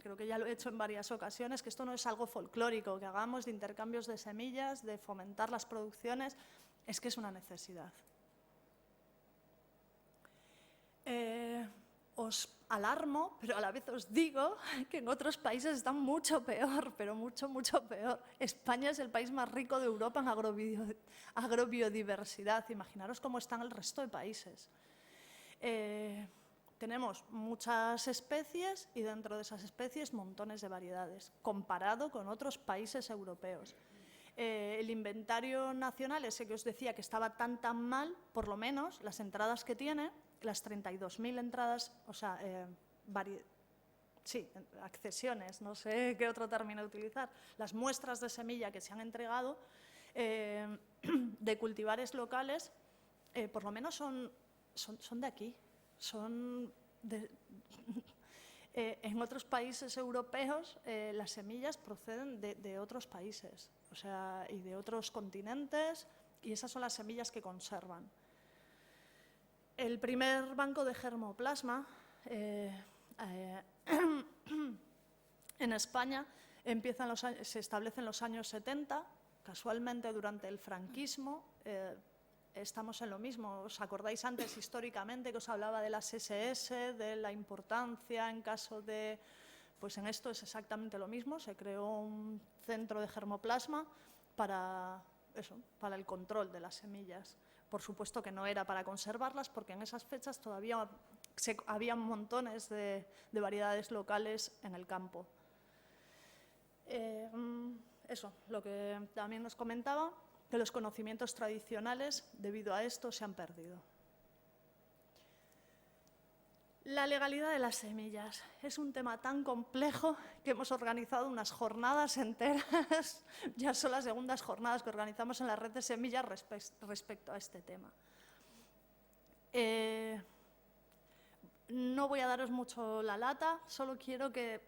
Speaker 3: creo que ya lo he hecho en varias ocasiones, que esto no es algo folclórico, que hagamos de intercambios de semillas, de fomentar las producciones, es que es una necesidad. Os alarmo, pero a la vez os digo que en otros países están mucho peor, pero mucho, mucho peor. España es el país más rico de Europa en agrobiodiversidad. Imaginaros cómo están el resto de países. Tenemos muchas especies y dentro de esas especies montones de variedades, comparado con otros países europeos. El inventario nacional, ese que os decía que estaba tan mal, por lo menos las entradas que tiene, las 32.000 entradas, o sea, accesiones, no sé qué otro término utilizar, las muestras de semilla que se han entregado de cultivares locales, por lo menos son de aquí. En otros países europeos las semillas proceden de otros países, o sea, y de otros continentes, y esas son las semillas que conservan. El primer banco de germoplasma en España se establece en los años 70, casualmente durante el franquismo. Estamos en lo mismo. ¿Os acordáis antes históricamente que os hablaba de las SS, de la importancia en caso de... Pues en esto es exactamente lo mismo. Se creó un centro de germoplasma para el control de las semillas. Por supuesto que no era para conservarlas, porque en esas fechas todavía había montones de variedades locales en el campo. Lo que también os comentaba, que los conocimientos tradicionales, debido a esto, se han perdido. La legalidad de las semillas es un tema tan complejo que hemos organizado unas jornadas enteras, ya son las segundas jornadas que organizamos en la red de semillas respecto a este tema. No voy a daros mucho la lata, solo quiero que,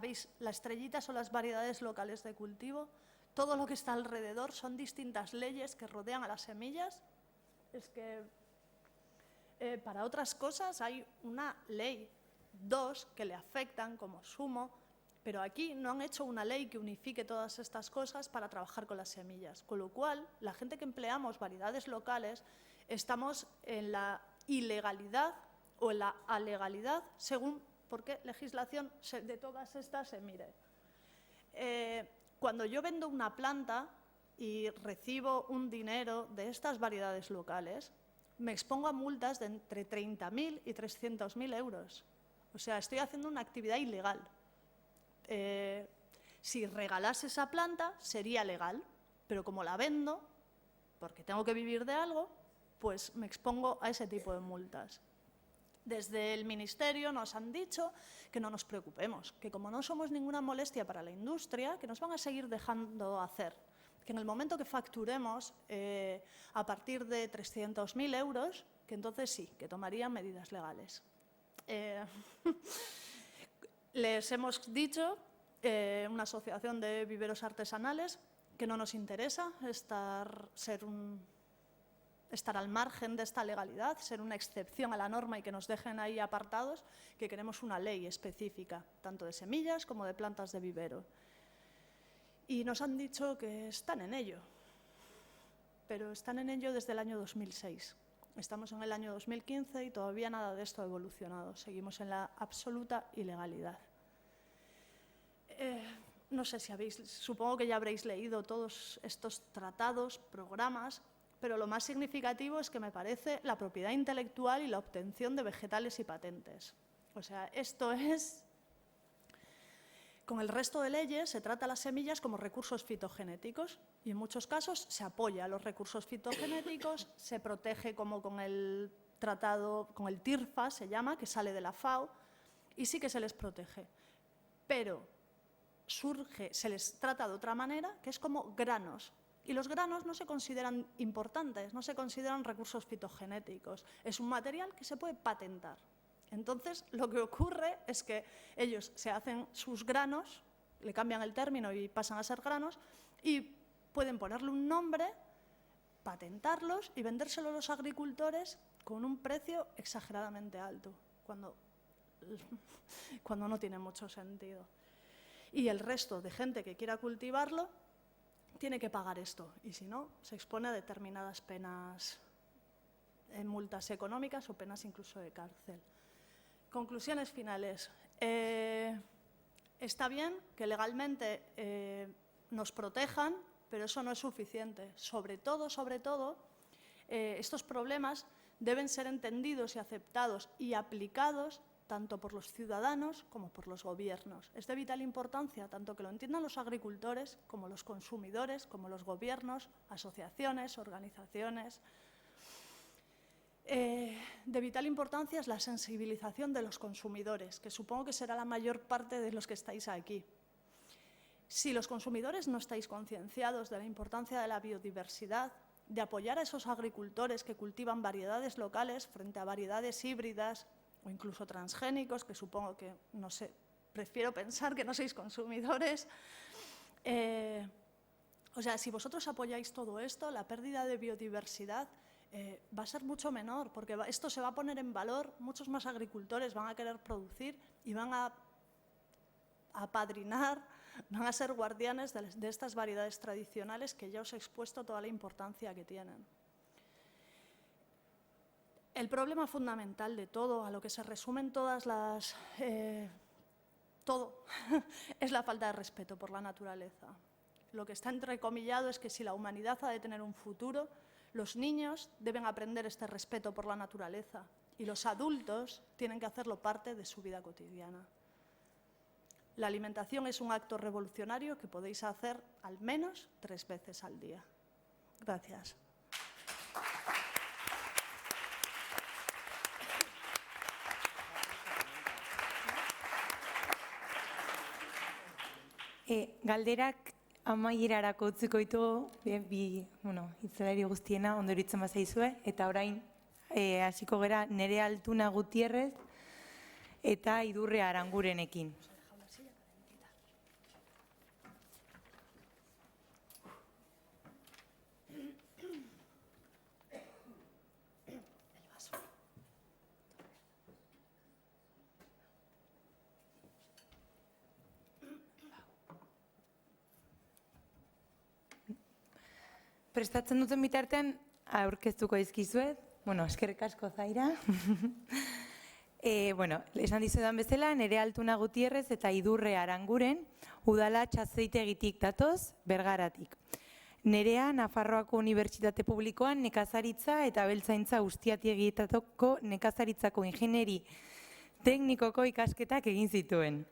Speaker 3: veis, la estrellita son las variedades locales de cultivo. Todo lo que está alrededor son distintas leyes que rodean a las semillas. Es que para otras cosas hay una ley, dos que le afectan como sumo, Pero aquí no han hecho una ley que unifique todas estas cosas para trabajar con las semillas. Con lo cual, la gente que empleamos variedades locales estamos en la ilegalidad o en la alegalidad según por qué legislación de todas estas se mire. Cuando yo vendo una planta y recibo un dinero de estas variedades locales, me expongo a multas de entre 30.000 y 300.000 euros. O sea, estoy haciendo una actividad ilegal. Si regalase esa planta, sería legal, pero como la vendo, porque tengo que vivir de algo, pues me expongo a ese tipo de multas. Desde el Ministerio nos han dicho que no nos preocupemos, que como no somos ninguna molestia para la industria, que nos van a seguir dejando hacer, que en el momento que facturemos a partir de 300.000 euros, que entonces sí, que tomarían medidas legales. Les hemos dicho, una asociación de viveros artesanales, que no nos interesa estar al margen de esta legalidad, ser una excepción a la norma y que nos dejen ahí apartados, que queremos una ley específica, tanto de semillas como de plantas de vivero. Y nos han dicho que están en ello, pero están en ello desde el año 2006. Estamos en el año 2015 y todavía nada de esto ha evolucionado. Seguimos en la absoluta ilegalidad. No sé si supongo que ya habréis leído todos estos tratados, programas, pero lo más significativo es que me parece la propiedad intelectual y la obtención de vegetales y patentes. O sea, esto es... Con el resto de leyes se trata las semillas como recursos fitogenéticos y en muchos casos se apoya a los recursos fitogenéticos, se protege como con el tratado, con el TIRFA se llama, que sale de la FAO, y sí que se les protege. Pero se les trata de otra manera, que es como granos. Y los granos no se consideran importantes, no se consideran recursos fitogenéticos. Es un material que se puede patentar. Entonces, lo que ocurre es que ellos se hacen sus granos, le cambian el término y pasan a ser granos, y pueden ponerle un nombre, patentarlos y vendérselo a los agricultores con un precio exageradamente alto, cuando no tiene mucho sentido. Y el resto de gente que quiera cultivarlo tiene que pagar esto, y si no, se expone a determinadas penas, multas económicas o penas incluso de cárcel. Conclusiones finales. Está bien que legalmente nos protejan, pero eso no es suficiente. Sobre todo, estos problemas deben ser entendidos y aceptados y aplicados tanto por los ciudadanos como por los gobiernos. Es de vital importancia tanto que lo entiendan los agricultores como los consumidores, como los gobiernos, asociaciones, organizaciones. De vital importancia es la sensibilización de los consumidores, que supongo que será la mayor parte de los que estáis aquí. Si los consumidores no estáis concienciados de la importancia de la biodiversidad, de apoyar a esos agricultores que cultivan variedades locales frente a variedades híbridas o incluso transgénicos, que supongo que, no sé, prefiero pensar que no sois consumidores. O sea, si vosotros apoyáis todo esto, la pérdida de biodiversidad va a ser mucho menor, porque esto se va a poner en valor, muchos más agricultores van a querer producir y van a apadrinar, van a ser guardianes de estas variedades tradicionales que ya os he expuesto toda la importancia que tienen. El problema fundamental de todo, a lo que se resumen todas las... todo, es la falta de respeto por la naturaleza. Lo que está entrecomillado es que si la humanidad ha de tener un futuro, los niños deben aprender este respeto por la naturaleza y los adultos tienen que hacerlo parte de su vida cotidiana. La alimentación es un acto revolucionario que podéis hacer al menos 3 veces al día. Gracias.
Speaker 1: Galderak amaierarako utziko ditugu hitzalari guztiena ondo iruditzen bazaizue, eta orain hasiko gera Nerea Altuna Gutierrez eta Idurre Arangurenekin. prestatzen duten bitartean, aurkeztuko dizkizuet. Bueno, eskerrik asko Zaira. Esan dizudan bezala, Nerea Altuna Gutierrez eta Idurre Aranguren udalatz Azteitegitik datoz, Bergaratik. Nerea, Nafarroako Unibertsitate Publikoan nekazaritza eta abeltzaintza Ustiatiegietako nekazaritzako ingenieri teknikoko ikasketak egin zituen.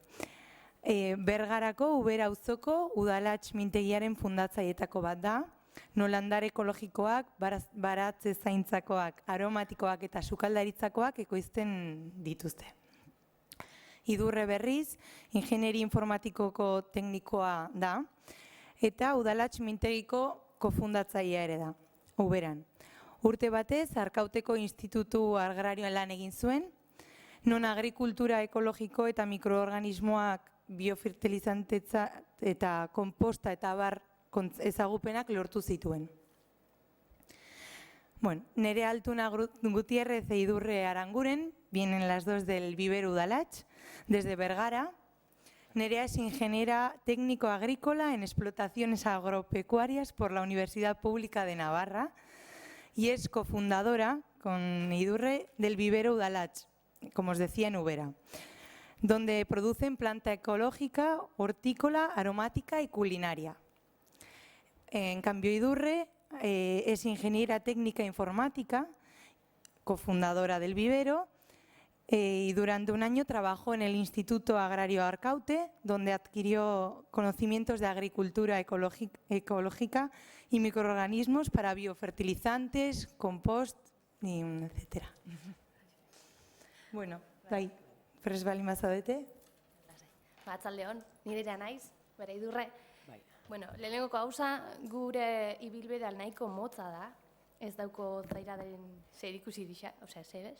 Speaker 1: Bergarako Ubera auzoko udalatz mintegiaren fundatzaileetako bat da, non landare ekologikoak, baratze zaintzakoak, aromatikoak eta sukaldaritzakoak ekoizten dituzte. Idurre berriz, ingenieri informatikoko teknikoa da, eta udalatz mintegiko kofundatzailea ere da, Uberan. Urte batez, Arkauteko Institutu Agrarioan lan egin zuen, non agrikultura ekologiko eta mikroorganismoak biofertilizantetza eta komposta eta abar ezagupenak lortu zituen. Nerea Altuna Gutiérrez e Idurre Aranguren vienen las dos del Vivero Udalatz, desde Bergara. Nerea es ingeniera técnico agrícola en explotaciones agropecuarias por la Universidad Pública de Navarra y es cofundadora con Idurre del Vivero Udalatz, como os decía, en Ubera, donde producen planta ecológica, hortícola, aromática y culinaria. En cambio, Idurre es ingeniera técnica informática, cofundadora del vivero, y durante un año trabajó en el Instituto Agrario Arcaute, donde adquirió conocimientos de agricultura ecológica y microorganismos para biofertilizantes, compost, etc. Bai, prest bali mazadete?
Speaker 4: Batzaldeon, nirerea naiz, bere Idurre. Lehenengo gauza gure ibilbidea nahiko motza da, ez dauko Zairaren zerikusi disa, zebez.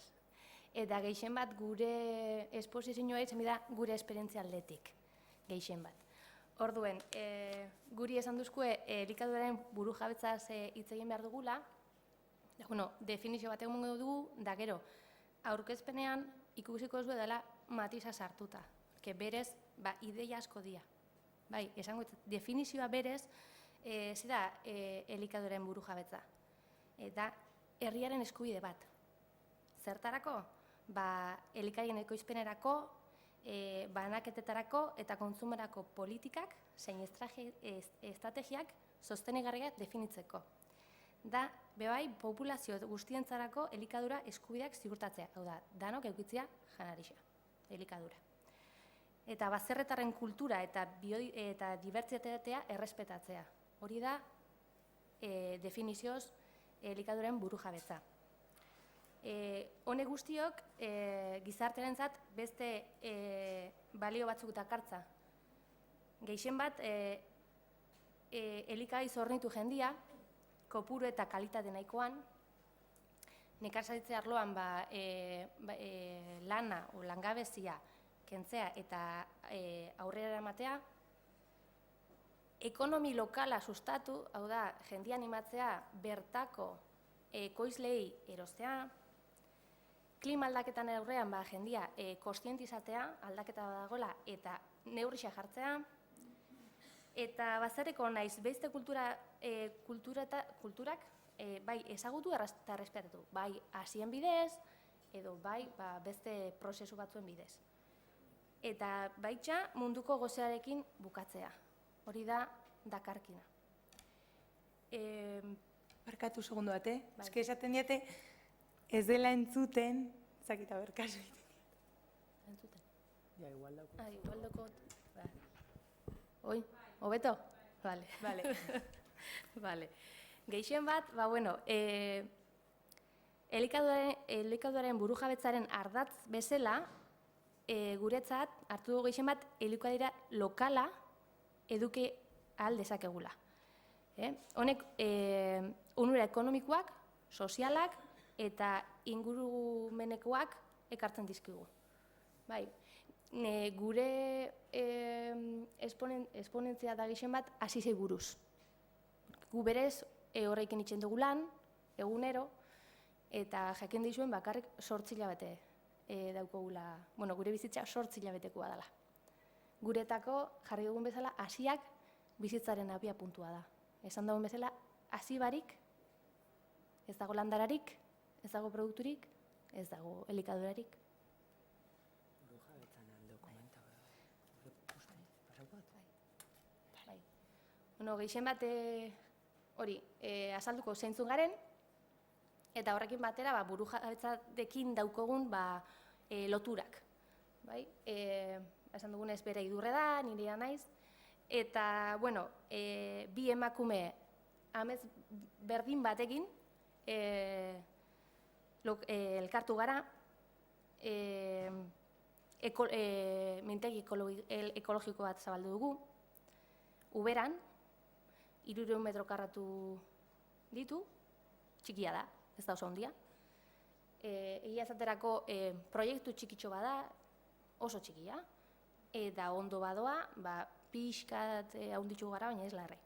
Speaker 4: Eta gehien bat gure esposizioa izan da gure esperientzia aldetik, gehien bat. Orduen, guri esan duzkue elikaduraren buru jabetzaz hitz egin behar dugula, definizio bat egun dugu, da gero, aurkezpenean ikusiko zuen dela matiza sartuta, berez, ideia asko dira. Bai, esango definizioa berez, zera elikaduraren buru jabetza. Eta herriaren eskubide bat. Zertarako? Elikaien ekoizpenerako, banaketetarako eta kontsumerako politikak, zein estrategiak sostenigarriak definitzeko. Da, bebai, populazio guztientzarako elikadura eskubideak ziurtatzea. Hau da, danok eukitzea janarixa, elikadura. Eta baserretarren kultura eta dibertsitatea errespetatzea. Hori da, definizioz elikaduren buru jabetza. Hone guztiok, gizartearentzat beste balio batzuk dakartza. Gehien bat, elikagai zornitu jendia, kopuru eta kalitate nahikoan, nekazaritze arloan lana o langabezia kentzea eta aurrera eramatea, ekonomi lokala sustatu, hau da, jendia animatzea bertako ekoizlei erostea, klima aldaketan aurrean jendia kostientizatea, aldaketa badagoela eta neurrixa jartzea, eta bazareko naiz beste kulturak bai ezagutu eta errespetatu, bai hasien bidez, edo bai beste prozesu batzuen bidez. Eta baitxa munduko gozearekin bukatzea. Hori da dakarkina.
Speaker 1: Barkatu segundu bate. Eske esaten diate ez dela entzuten, zakita berkaso egiten.
Speaker 4: Entzuten?
Speaker 2: Ja, igual dauko.
Speaker 4: Igual dauko. Oi, hobeto? Vale. Gehien bat, elikaduraren burujabetzaren ardatz bezala, guretzat, hartu dugu gehien bat, elikadura lokala eduki ahal dezakegula. Honek, onura ekonomikoak, sozialak eta ingurumenekoak ekartzen dizkigu. Gure esponentzia da gehien bat, hasi buruz. Gu berez, horreikin itxen dugu lan, egunero, eta jakin dizuen bakarrik 8 hilabete daukogula, gure bizitza 8 hilabetekoa dela. Guretako, jarri dugun bezala, hasiak bizitzaren abia puntua da. Esan dugun bezala, hasi barik, ez dago landararik, ez dago produkturik, ez dago elikadurarik. Gehien bat hori azalduko zeintzun garen, eta horrekin batera burujabetzarekin daukogun loturak. Esan dugunez bere idurre da, nirea naiz, eta, bi emakume amets berdin batekin elkartu gara, mintegi ekologiko bat zabaldu dugu, Uberan, 300 metro karratu ditu, txikia da, ez da oso handia. Egia esaterako proiektu txikitxo bada, oso txikia, eta ondo badoa, pixkat haunditxu gara, baina ez larre.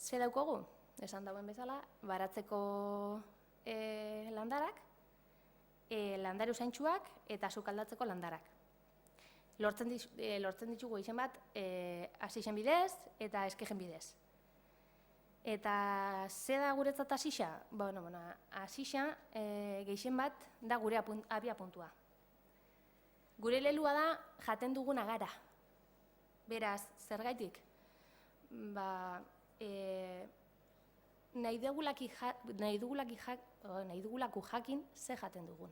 Speaker 4: Ze daukogu? Esan dauen bezala, baratzeko landarak, landare usaintxuak eta sukaldatzeko landarak. Lortzen ditugu izen bat, asixen bidez eta eskegen bidez. Eta ze da guretzat asixa? Asixa gehien bat da gure abia puntua. Gure lelua da jaten duguna gara. Beraz, zergaitik? Nahi dugulako jakin ze jaten dugun.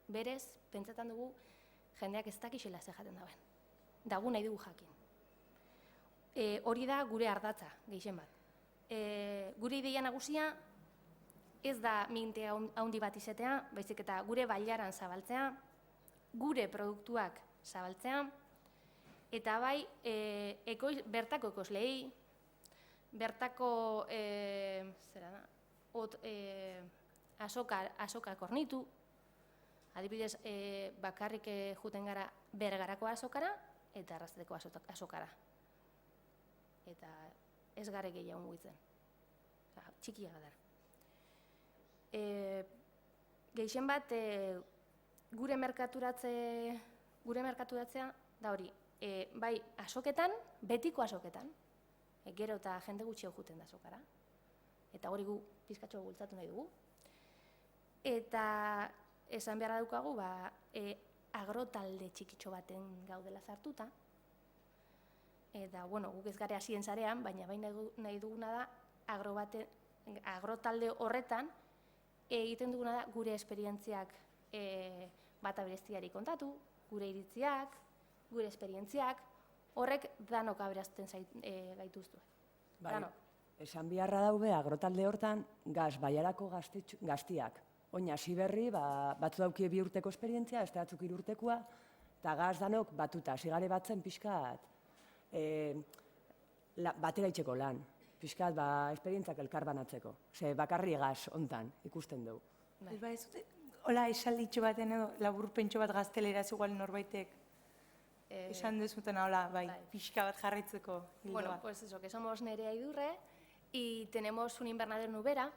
Speaker 4: Berez, pentsetan dugu jendeak ez dakixela ze jaten dauen. Dagu nahi dugu jakin. Hori da gure ardatza, gehien bat. Gure ideia nagusia ez da minte handi bat izatea, baizik eta gure bailaran zabaltzea, gure produktuak zabaltzea, eta bai bertako ekoslei, bertako azokak hornitu, adibidez, bakarrik juten gara Bergarako azokara eta Arrasteko azokara. Eta ez gare gehiago mugitzen. Txikia gadar. Gehien bat, gure merkaturatzea da hori, bai azoketan, betiko azoketan, gero eta jende gutxio juten da azokara, eta hori gu pizkatxo bultzatu nahi dugu. Eta esan beharra daukagu, agrotalde txikitxo baten gaudela sartuta, eta, guk ez gare hasien zarean, baina nahi duguna da agrotalde horretan egiten duguna da gure esperientziak bata bereztiari kontatu, gure iritziak, gure esperientziak, horrek danok aberazten gaituztu.
Speaker 5: Esan beharra daude agrotalde hortan baiarako gaztiak. Oin hasi berri, batzu daukie 2 urteko esperientzia, beste batzuk 3 urtekoa, eta gaz danok batuta, sigare batzen pixkat batera itxeko lan, pixkat esperientziak elkar banatzeko. Bakarri gaz hontan ikusten dugu.
Speaker 1: Hola, esalditxo baten edo, laburpentxo bat gazteleraz igual norbaitek esan dezutena, hola, pixka bat jarraitzeko hildoa.
Speaker 4: Bueno, pues eso, que somos Nerea Idurre y tenemos un invernadero en Ubera.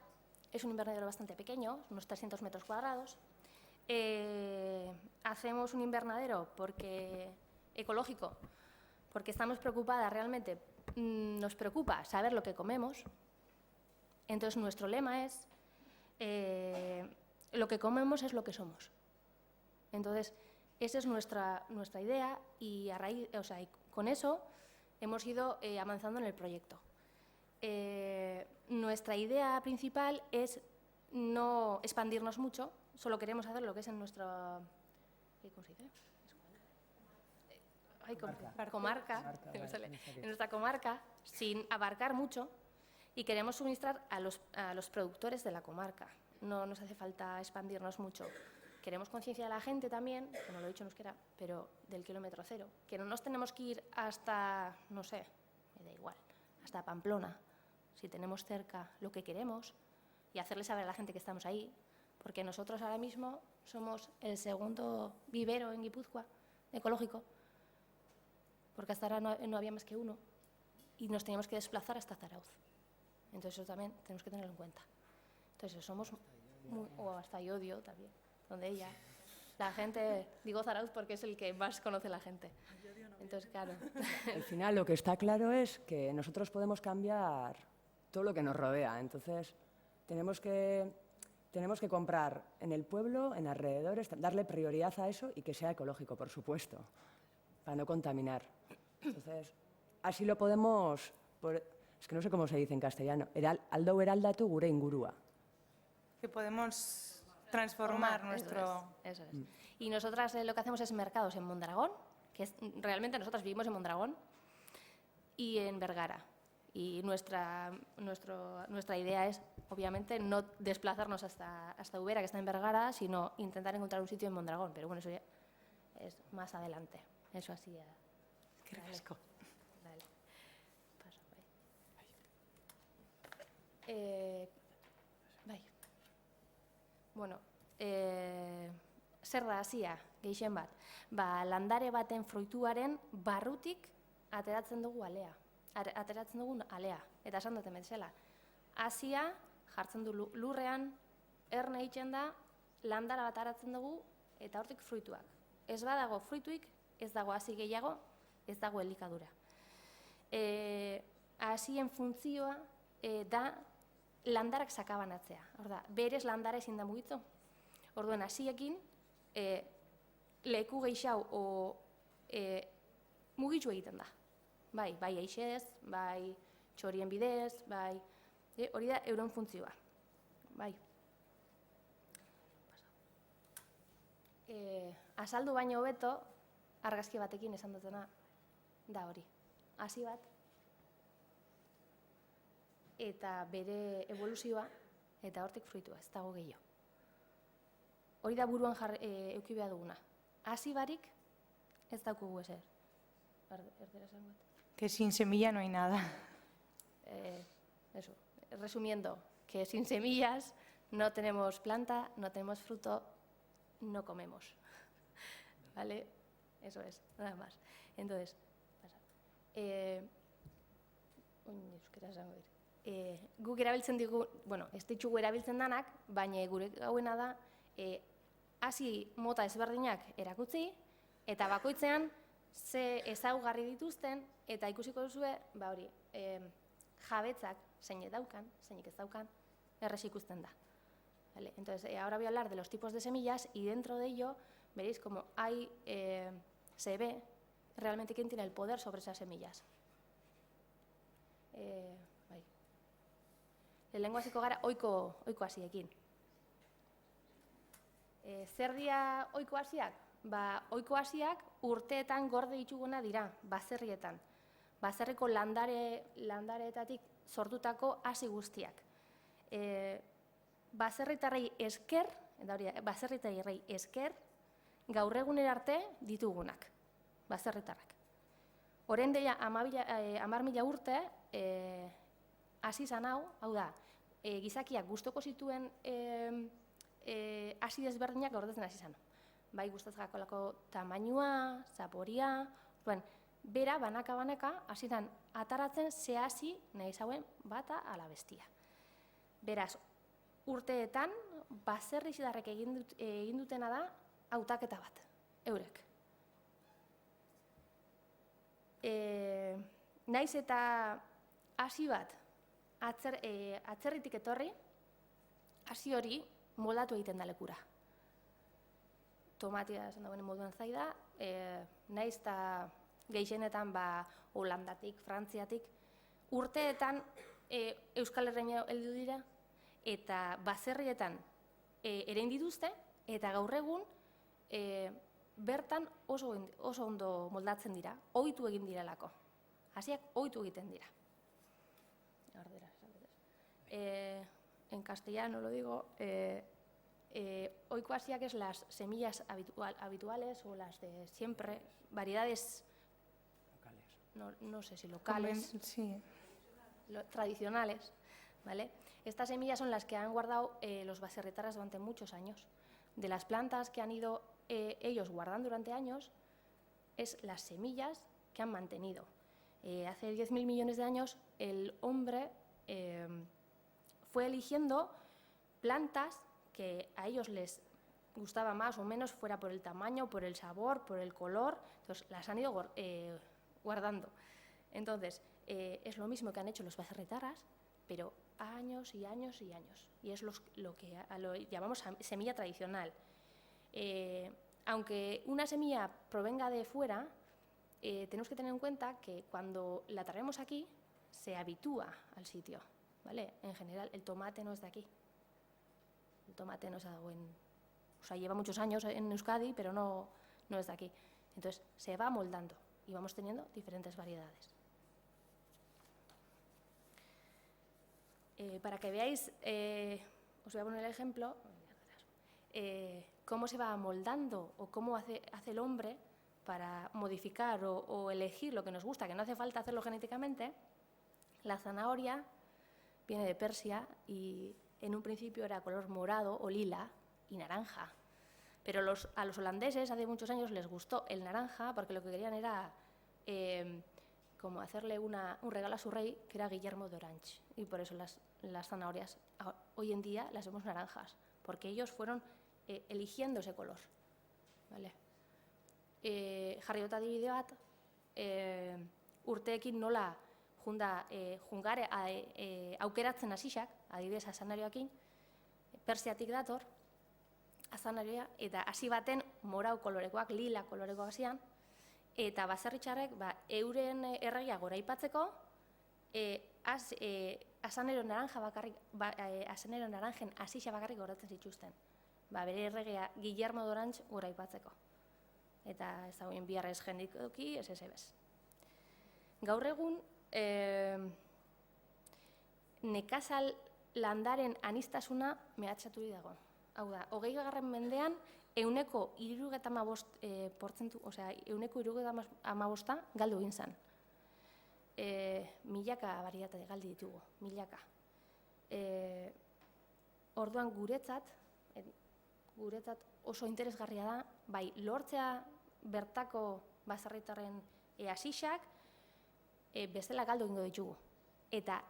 Speaker 4: Es un invernadero bastante pequeño, unos 300 metros cuadrados. Hacemos un invernadero ecológico, porque estamos preocupadas realmente, nos preocupa saber lo que comemos. Entonces nuestro lema es, lo que comemos es lo que somos. Entonces, esa es nuestra idea y con eso hemos ido avanzando en el proyecto. Nuestra idea principal es no expandirnos mucho, solo queremos hacer lo que es en nuestra comarca, en nuestra comarca, sin abarcar mucho, y queremos suministrar a los productores de la comarca. No nos hace falta expandirnos mucho. Queremos concienciar a la gente también, como lo he dicho en euskera, pero del kilómetro cero, que no nos tenemos que ir hasta, no sé, me da igual, hasta Pamplona, si tenemos cerca lo que queremos, y hacerle saber a la gente que estamos ahí, porque nosotros ahora mismo somos el segundo vivero en Guipúzcoa ecológico, porque hasta ahora no había más que uno, y nos teníamos que desplazar hasta Zarauz. Entonces eso también tenemos que tenerlo en cuenta. Entonces somos, o hasta Llodio también, donde ella, la gente, digo Zarauz porque es el que más conoce la gente. Entonces, claro.
Speaker 5: Al final lo que está claro es que nosotros podemos cambiar todo lo que nos rodea. Entonces, tenemos que comprar en el pueblo, en alrededores, darle prioridad a eso y que sea ecológico, por supuesto, para no contaminar. Entonces, así lo podemos, es que no sé cómo se dice en castellano, aldo eraldatu gure ingurua.
Speaker 1: Que podemos transformar nuestro...
Speaker 4: Eso es. Y nosotras lo que hacemos es mercados en Mondragón, realmente nosotras vivimos en Mondragón, y en Vergara. Y nuestra idea es, obviamente, no desplazarnos hasta Ubera, que está en Vergara, sino intentar encontrar un sitio en Mondragón. Pero bueno, eso ya es más adelante. Eso así ya.
Speaker 1: Qué fresco.
Speaker 4: Dale. Pasa, bai. Bueno, zer da hasia, gehien bat? Landare baten fruituaren barrutik ateratzen dugu alea. Ateratzen dugun alea, eta esan duten bezala. Hasia jartzen du lurrean, erne egiten da, landara bat aratzen dugu, eta hortik fruituak. Ez badago fruituik, ez dago hasi gehiago, ez dago elikadura. Hasien funtzioa da landarak sakabanatzea. Hor da, berez landara ezin da mugitu. Orduan, hasiekin leku gehiago mugitu egiten da. Bai eixez, bai txorien bidez, bai hori da euren funtzioa. Bai. Azaldu baino hobeto, argazki batekin esan dutena da hori. Hasi bat, eta bere evoluzioa, eta hortik fruitua, ez dago gehiago. Hori da buruan eduki behar duguna. Hasi barik, ez daukugu ezer. Erdera esan bat.
Speaker 1: Que sin semilla no hay nada.
Speaker 4: Eso, resumiendo, que sin semillas no tenemos planta, no tenemos fruto, no comemos. ¿Vale? Eso es, nada más. Entonces, pasa. Guk erabiltzen digu, bueno, ez ditugu erabiltzen danak, baina gure gauena da, hasi mota ezberdinak erakutsi, eta bakoitzean ze ezaugarri dituzten, eta ikusiko duzue, hori, jabetzak zeinek daukan, zeinek ez daukan, errez ikusten da. ¿Vale? Entonces, ahora voy a hablar de los tipos de semillas y dentro de ello veréis cómo se ve realmente quién tiene el poder sobre esas semillas. Lehenengo hasiko gara ohiko hasiekin. Zer dira ohiko hasiak? Ohiko hasiak urteetan gorde dituguna dira, baserrietan. Baserriko landareetatik sortutako hasi guztiak. Baserritarrei esker, gaur egunera arte ditugunak, baserritarrak. Orain dela 10.000 urte hasi zan hau da, gizakiak gustoko zituen hasi desberdinak gordetzen hasi zan. Bai gustatzeko tamainua, zaporia, bera banaka hasitan ataratzen ze hasi nahi zauen bata ala bestia. Beraz, urteetan baserritarrek egin dutena da hautaketa bat, eurek. Naiz eta hasi bat atzerritik etorri, hasi hori moldatu egiten da lekura. Tomatia esan dagoen moduan zaida, naiz eta gehienetan Holandatik, Frantziatik, urteetan Euskal Herrian heldu dira, eta baserrietan erein dituzte, eta gaur egun bertan oso ondo moldatzen dira, ohitu egin direlako. Hasiak ohitu egiten dira. En castellano lo digo, ohiko hasiak es las semillas habituales o las de siempre, variedades, no sé si locales,
Speaker 1: sí,
Speaker 4: tradicionales, ¿vale? Estas semillas son las que han guardado los baserritarras durante muchos años. De las plantas que han ido ellos guardando durante años, es las semillas que han mantenido. Hace 10.000 millones de años el hombre fue eligiendo plantas que a ellos les gustaba más o menos, fuera por el tamaño, por el sabor, por el color, entonces las han ido guardando. Entonces, es lo mismo que han hecho los baserritarras, pero años y años y años. Y es lo que lo llamamos semilla tradicional. Aunque una semilla provenga de fuera, tenemos que tener en cuenta que cuando la traemos aquí, se habitúa al sitio, ¿vale? En general, el tomate no es de aquí. El tomate no es algo o sea, lleva muchos años en Euskadi, pero no es de aquí. Entonces, se va moldando y vamos teniendo diferentes variedades. Para que veáis, os voy a poner el ejemplo, cómo se va moldando o cómo hace el hombre para modificar o elegir lo que nos gusta, que no hace falta hacerlo genéticamente. La zanahoria viene de Persia y en un principio era color morado o lila y naranja. Pero a los holandeses hace muchos años les gustó el naranja porque lo que querían era como hacerle un regalo a su rey, que era Guillermo de Orange. Y por eso las zanahorias hoy en día las vemos naranjas, porque ellos fueron eligiendo ese color. ¿Vale? Jarri dut adibide bat, urteekin nola jungare aukeratzen hasixak, adibidez azanarioakin, Persiatik dator, azanaria, eta hasi baten morau kolorekoak, lila kolorekoak zian, eta baserritxarrek euren erregia goraipatzeko azanero naranjen hasixa bakarrik goratzen zituzten. Bere erregea Guillermo de Orange goraipatzeko. Eta ez dagoen biharrez jendikoki, ez bez. Gaur egun, nekazal landaren anistasuna mehatxaturik dago. Hau da, 20. mendean, 75% galdu egin zen. Milaka barietate galdi ditugu, milaka. Orduan guretzat oso interesgarria da, bai lortzea bertako baserritarren hasixak bezala galdu egingo ditugu. Eta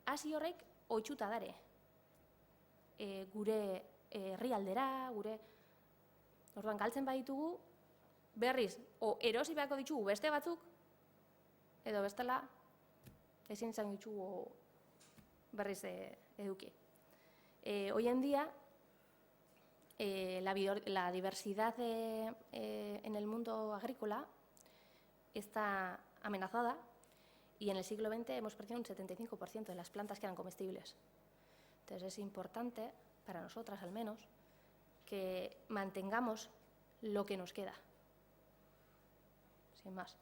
Speaker 4: hasi horrek ohituta dare. Gure herrialdera, orduan galtzen baditugu, berriz, o erosi beharko ditugu beste batzuk, edo bestela ezin izan ditugu berriz eduki. Hoy en día, la diversidad en el mundo agrícola está amenazada y en el siglo XX hemos perdido un 75% de las plantas que eran comestibles. Entonces es importante, para nosotras al menos, que mantengamos lo que nos queda. Sin más.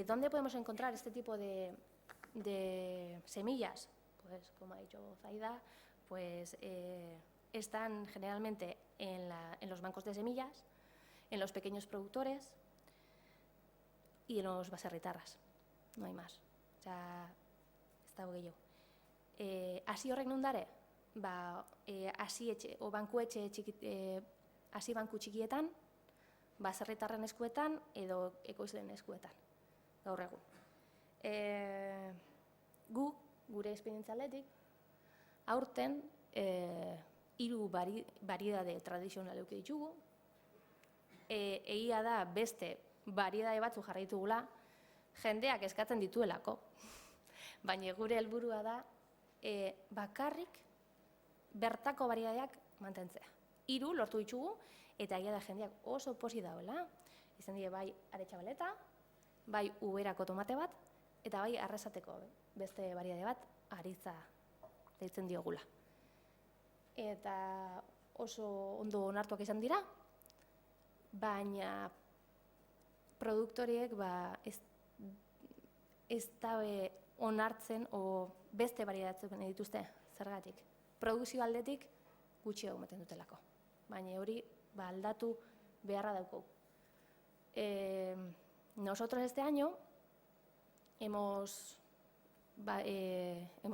Speaker 4: ¿Dónde podemos encontrar este tipo de semillas? Pues, como ha dicho Zaida, pues están generalmente en los bancos de semillas, en los pequeños productores y en los baserritarras. No hay más. O sea, ez dago gehiago. Hasi horrek non dare? Hasi banku txikietan, baserritarren eskuetan edo ekoizleen eskuetan, gaur egun. Gure esperientzia aldetik, aurten 3 variedade tradizional eduki ditugu. Egia da beste variedade batzu jarri ditugula, jendeak eskatzen dituelako, baina gure helburua da bakarrik bertako variadeak mantentzea. 3 lortu ditugu eta egia da jendeak oso pozik dagoela. Izan die bai aretxabaleta, bai uberako tomate bat, eta bai arrasateko beste variade bat, aritza deitzen diogula. Eta oso ondo onartuak izan dira, baina produktoriek ez dabe onartzen o beste variadatzen dituzte zergatik. Produkzio aldetik gutxiago ematen dutelako, baina hori aldatu beharra dauko. Nosotros este año hemos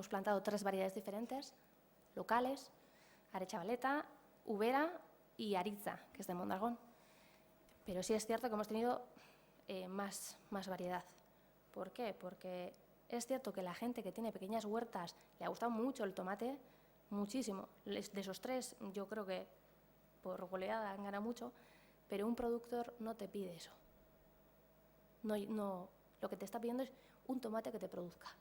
Speaker 4: plantado 3 variedades diferentes, locales, aretxabaleta, ubera y aritza, que es de Mondragón. Pero sí es cierto que hemos tenido más variedad. ¿Por qué? Porque es cierto que la gente que tiene pequeñas huertas le ha gustado mucho el tomate, muchísimo. De esos 3, yo creo que por goleada han ganado mucho, pero un productor no te pide eso. No, lo que te está pidiendo es un tomate que te produzca.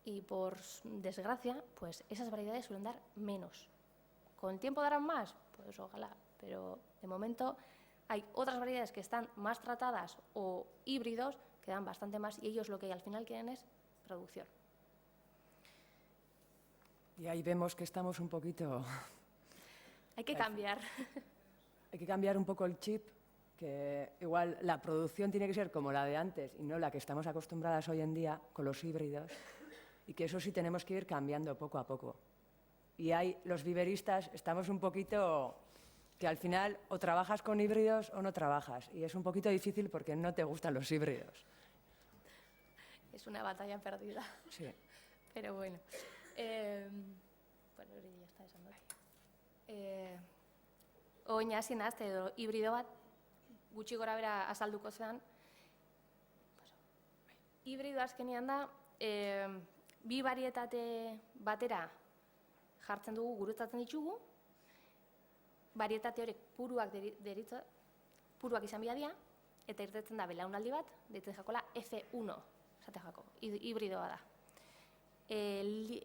Speaker 4: y por desgracia, pues esas variedades suelen dar menos. ¿Con el tiempo darán más? Pues ojalá, pero de momento hay otras variedades que están más tratadas o híbridos que dan bastante más y ellos lo que al final quieren es producción.
Speaker 5: Y ahí vemos que estamos un poquito...
Speaker 4: Hay que cambiar.
Speaker 5: Hay que cambiar un poco el chip, que igual la producción tiene que ser como la de antes y no la que estamos acostumbradas hoy en día con los híbridos, y que eso sí tenemos que ir cambiando poco a poco. Y ahí los viveristas estamos un poquito que al final o trabajas con híbridos o no trabajas, y es un poquito difícil porque no te gustan los híbridos.
Speaker 4: Es una batalla perdida.
Speaker 5: Sí.
Speaker 4: Pero bueno. Bueno, hori ya está esan dut. Oin hasi nahazte edo hibrido bat, gutxi gora bera azalduko zean. Hibrido azkenean da, bi barietate batera jartzen dugu, gurutzatzen ditugu, barietate horiek puruak deritzo, puruak izan bidadia, eta irtetzen da belaunaldi bat, deitzen jakola F1, esate jako, hibridoa da.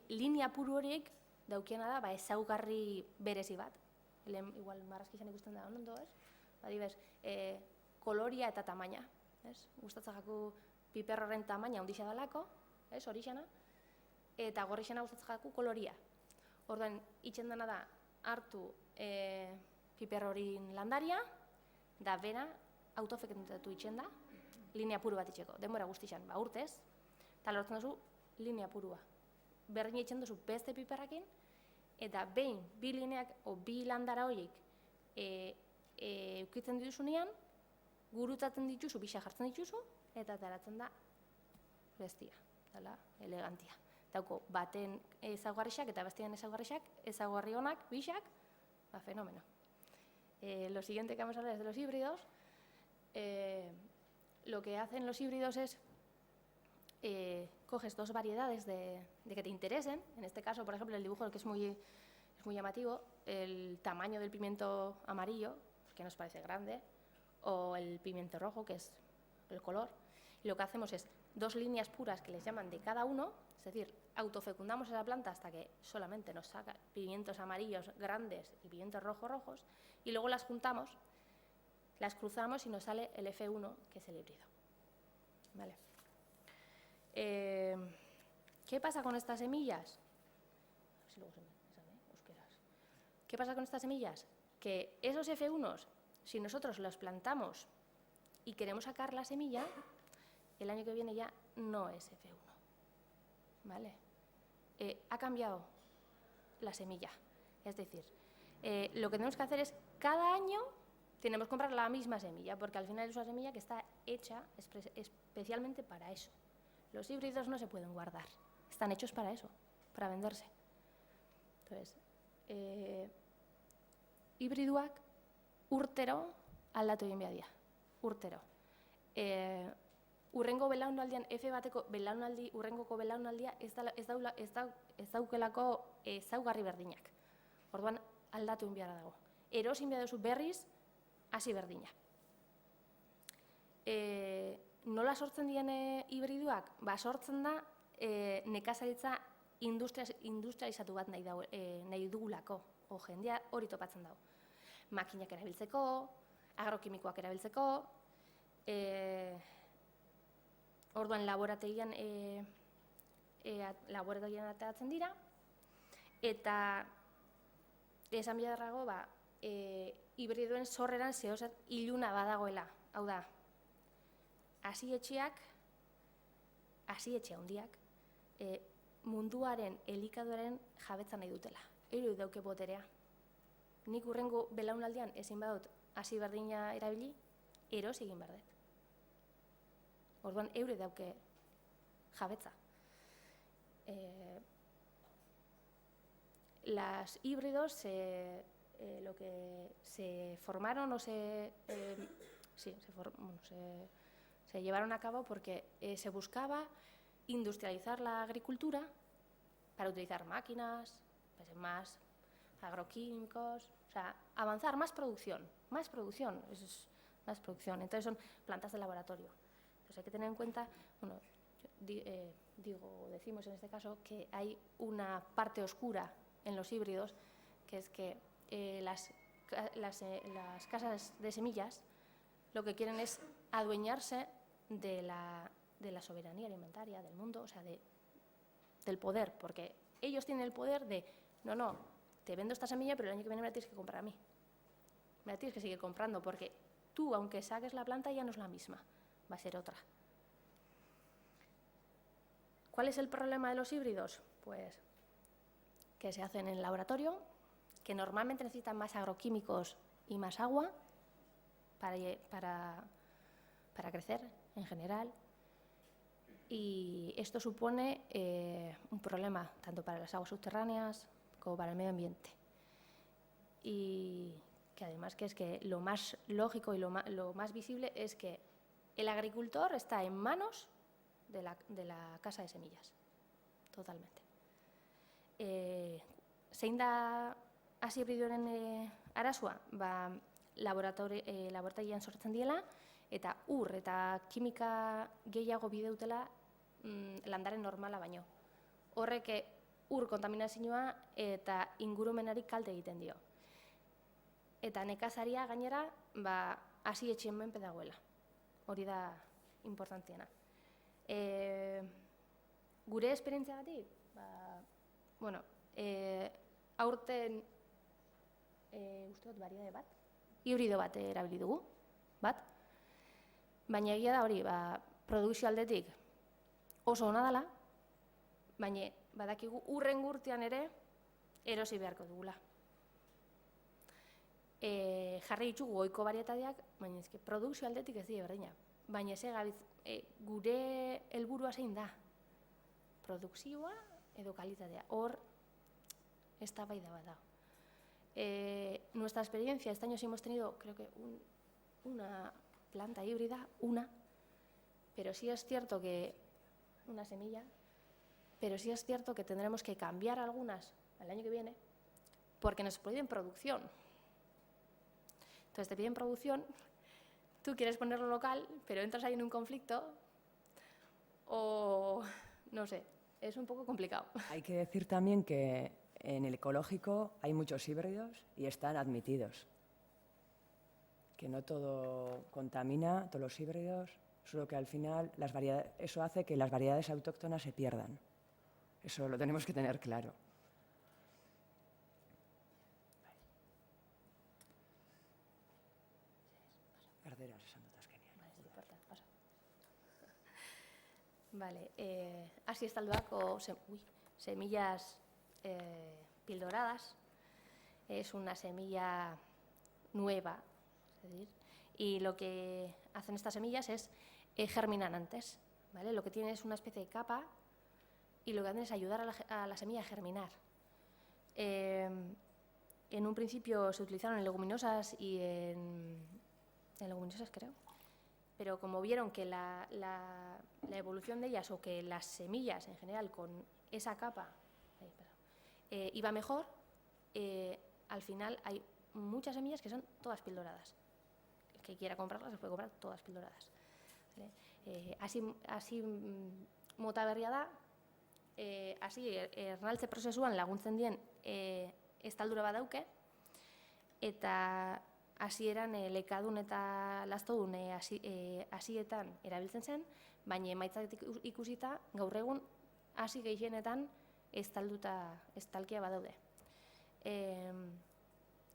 Speaker 4: Linea puru horiek daukiena da, ezaugarri berezi bat. Igual marrazkizan ikusten da, ondo, ez? Adibes, koloria eta tamaina, ez? Gustatzen jaku piper horren tamaina ondixa dalako, ez, horixana, eta gorrixana gustatzen jaku koloria. Orduan, itxen dena da, hartu piper horin landaria, da bera, autofekentatu itxen da, linea puru bat itxeko, denbora guztixan, urtez, eta lortzen duzu linea purua. Berdin itxen duzu beste piperrakin, eta behin, bi lineak, o bi landara horiek eukitzen dituzunean, gurutzatzen dituzu, bisa jartzen dituzu, eta ateratzen da bestia, dela elegantia. Dauko, baten ezaugarrixak eta bestean ezaugarrixak, ezaugarri honak, bisak, fenomeno. Lo siguiente que vamos a hablar es de los híbridos. Lo que hacen los híbridos es coges dos variedades de que te interesen. En este caso, por ejemplo, el dibujo que es muy llamativo, el tamaño del pimiento amarillo, que nos parece grande, o el pimiento rojo, que es el color. Y lo que hacemos es dos líneas puras que les llaman de cada uno, es decir, autofecundamos esa planta hasta que solamente nos saca pimientos amarillos grandes y pimientos rojos, y luego las juntamos, las cruzamos y nos sale el F1, que es el híbrido. ¿Vale? ¿Qué pasa con estas semillas? ¿Qué pasa con estas semillas? Que esos F1s, si nosotros los plantamos y queremos sacar la semilla, el año que viene ya no es F1. ¿Vale? Ha cambiado la semilla. Es decir, lo que tenemos que hacer es, cada año tenemos que comprar la misma semilla, porque al final es una semilla que está hecha especialmente para eso. Los híbridos no se pueden guardar, están hechos para eso, para venderse. Entonces, hibriduak urtero aldatu egin behar dira, urtero. Urrengo belaunaldian, F bateko urrengoko belaunaldia ez daukelako ezaugarri berdinak. Orduan aldatu egin behar dago. Erosin behar duzu berriz, hasi berdina. Nola sortzen diren hibriduak? Sortzen da nekazaritza industrializatu bat nahi dugulako, o jendea hori topatzen dago. Makinak erabiltzeko, agrokimikoak erabiltzeko, orduan laborategian ateratzen dira, eta esan biharrago, hibriduen sorreran zehozer iluna badagoela. Hau da, hasietxe handiak munduaren elikaduaren jabetza nahi dutela. Euro dauke boterea. Nik urrengo belaunaldian ezin badut hasi berdina erabili, eros egin behar dut. Orduan, euro dauke jabetza. Las híbridos lo que se formaron o se llevaron a cabo porque se buscaba industrializar la agricultura para utilizar máquinas, más agroquímicos, o sea, avanzar, más producción. Entonces son plantas de laboratorio. Entonces hay que tener en cuenta, decimos en este caso, que hay una parte oscura en los híbridos, que es que las casas de semillas lo que quieren es adueñarse de la soberanía alimentaria del mundo, o sea, del poder, porque ellos tienen el poder de, no, te vendo esta semilla, pero el año que viene me la tienes que comprar a mí. Me la tienes que seguir comprando, porque tú, aunque saques la planta, ya no es la misma, va a ser otra. ¿Cuál es el problema de los híbridos? Pues que se hacen en el laboratorio, que normalmente necesitan más agroquímicos y más agua para crecer en general. Y esto supone un problema tanto para las aguas subterráneas como para el medio ambiente. Y que además que es que lo más lógico y lo más visible es que el agricultor está en manos de la casa de semillas, totalmente. Zein da hasi hibridoren arazoa? Laborategian sortzen diela, eta ur eta kimika gehiago bideutela landare normala baino. Horrek ur kontaminazioa eta ingurumenari kalte egiten dio. Eta nekazaria gainera hasi etxeen menpe dagoela. Hori da importantziena. Gure esperientziagatik, aurten uste dut variedade bat, hibrido bat erabili dugu, baina egia da hori, produkzio aldetik oso ona dela, baina badakigu urren gurtian ere erosi beharko dugula. Jarri ditugu ohiko barietateak, baina produkzio aldetik ez dira berdina. Baina gure helburua zein da? Produkzioa edo kalitatea. Hor, eztabaida bat da. Nuestra experiencia, este año sí hemos tenido, creo que una planta híbrida, pero sí es cierto que una semilla, pero sí es cierto que tendremos que cambiar algunas al año que viene porque nos piden producción. Entonces te piden producción, tú quieres ponerlo local, pero entras ahí en un conflicto o no sé, es un poco complicado.
Speaker 5: Hay que decir también que en el ecológico hay muchos híbridos y están admitidos. Que no todo contamina, todos los híbridos, solo que al final eso hace que las variedades autóctonas se pierdan. Eso lo tenemos que tener claro. Garderas, esan dut azkenean.
Speaker 4: Vale, hasi estalduako semillas pildoradas. Es una semilla nueva, es decir, y lo que hacen estas semillas es germinan antes, ¿vale? Lo que tienen es una especie de capa y lo que hacen es ayudar a la semilla a germinar. En un principio se utilizaron en leguminosas y en leguminosas, creo, pero como vieron que la evolución de ellas o que las semillas en general con esa capa iba mejor, al final hay muchas semillas que son todas pildoradas. El que quiera comprarlas se puede comprar todas pildoradas. ¿Vale? Hasi mota berria da, hasi ernaltze prozesuan laguntzen dien estaldura badauke, eta hasieran lekadun eta lastodun hasietan erabiltzen zen, baina emaitzatik ikusita gaur egun hasi gehienetan estalkia badaude.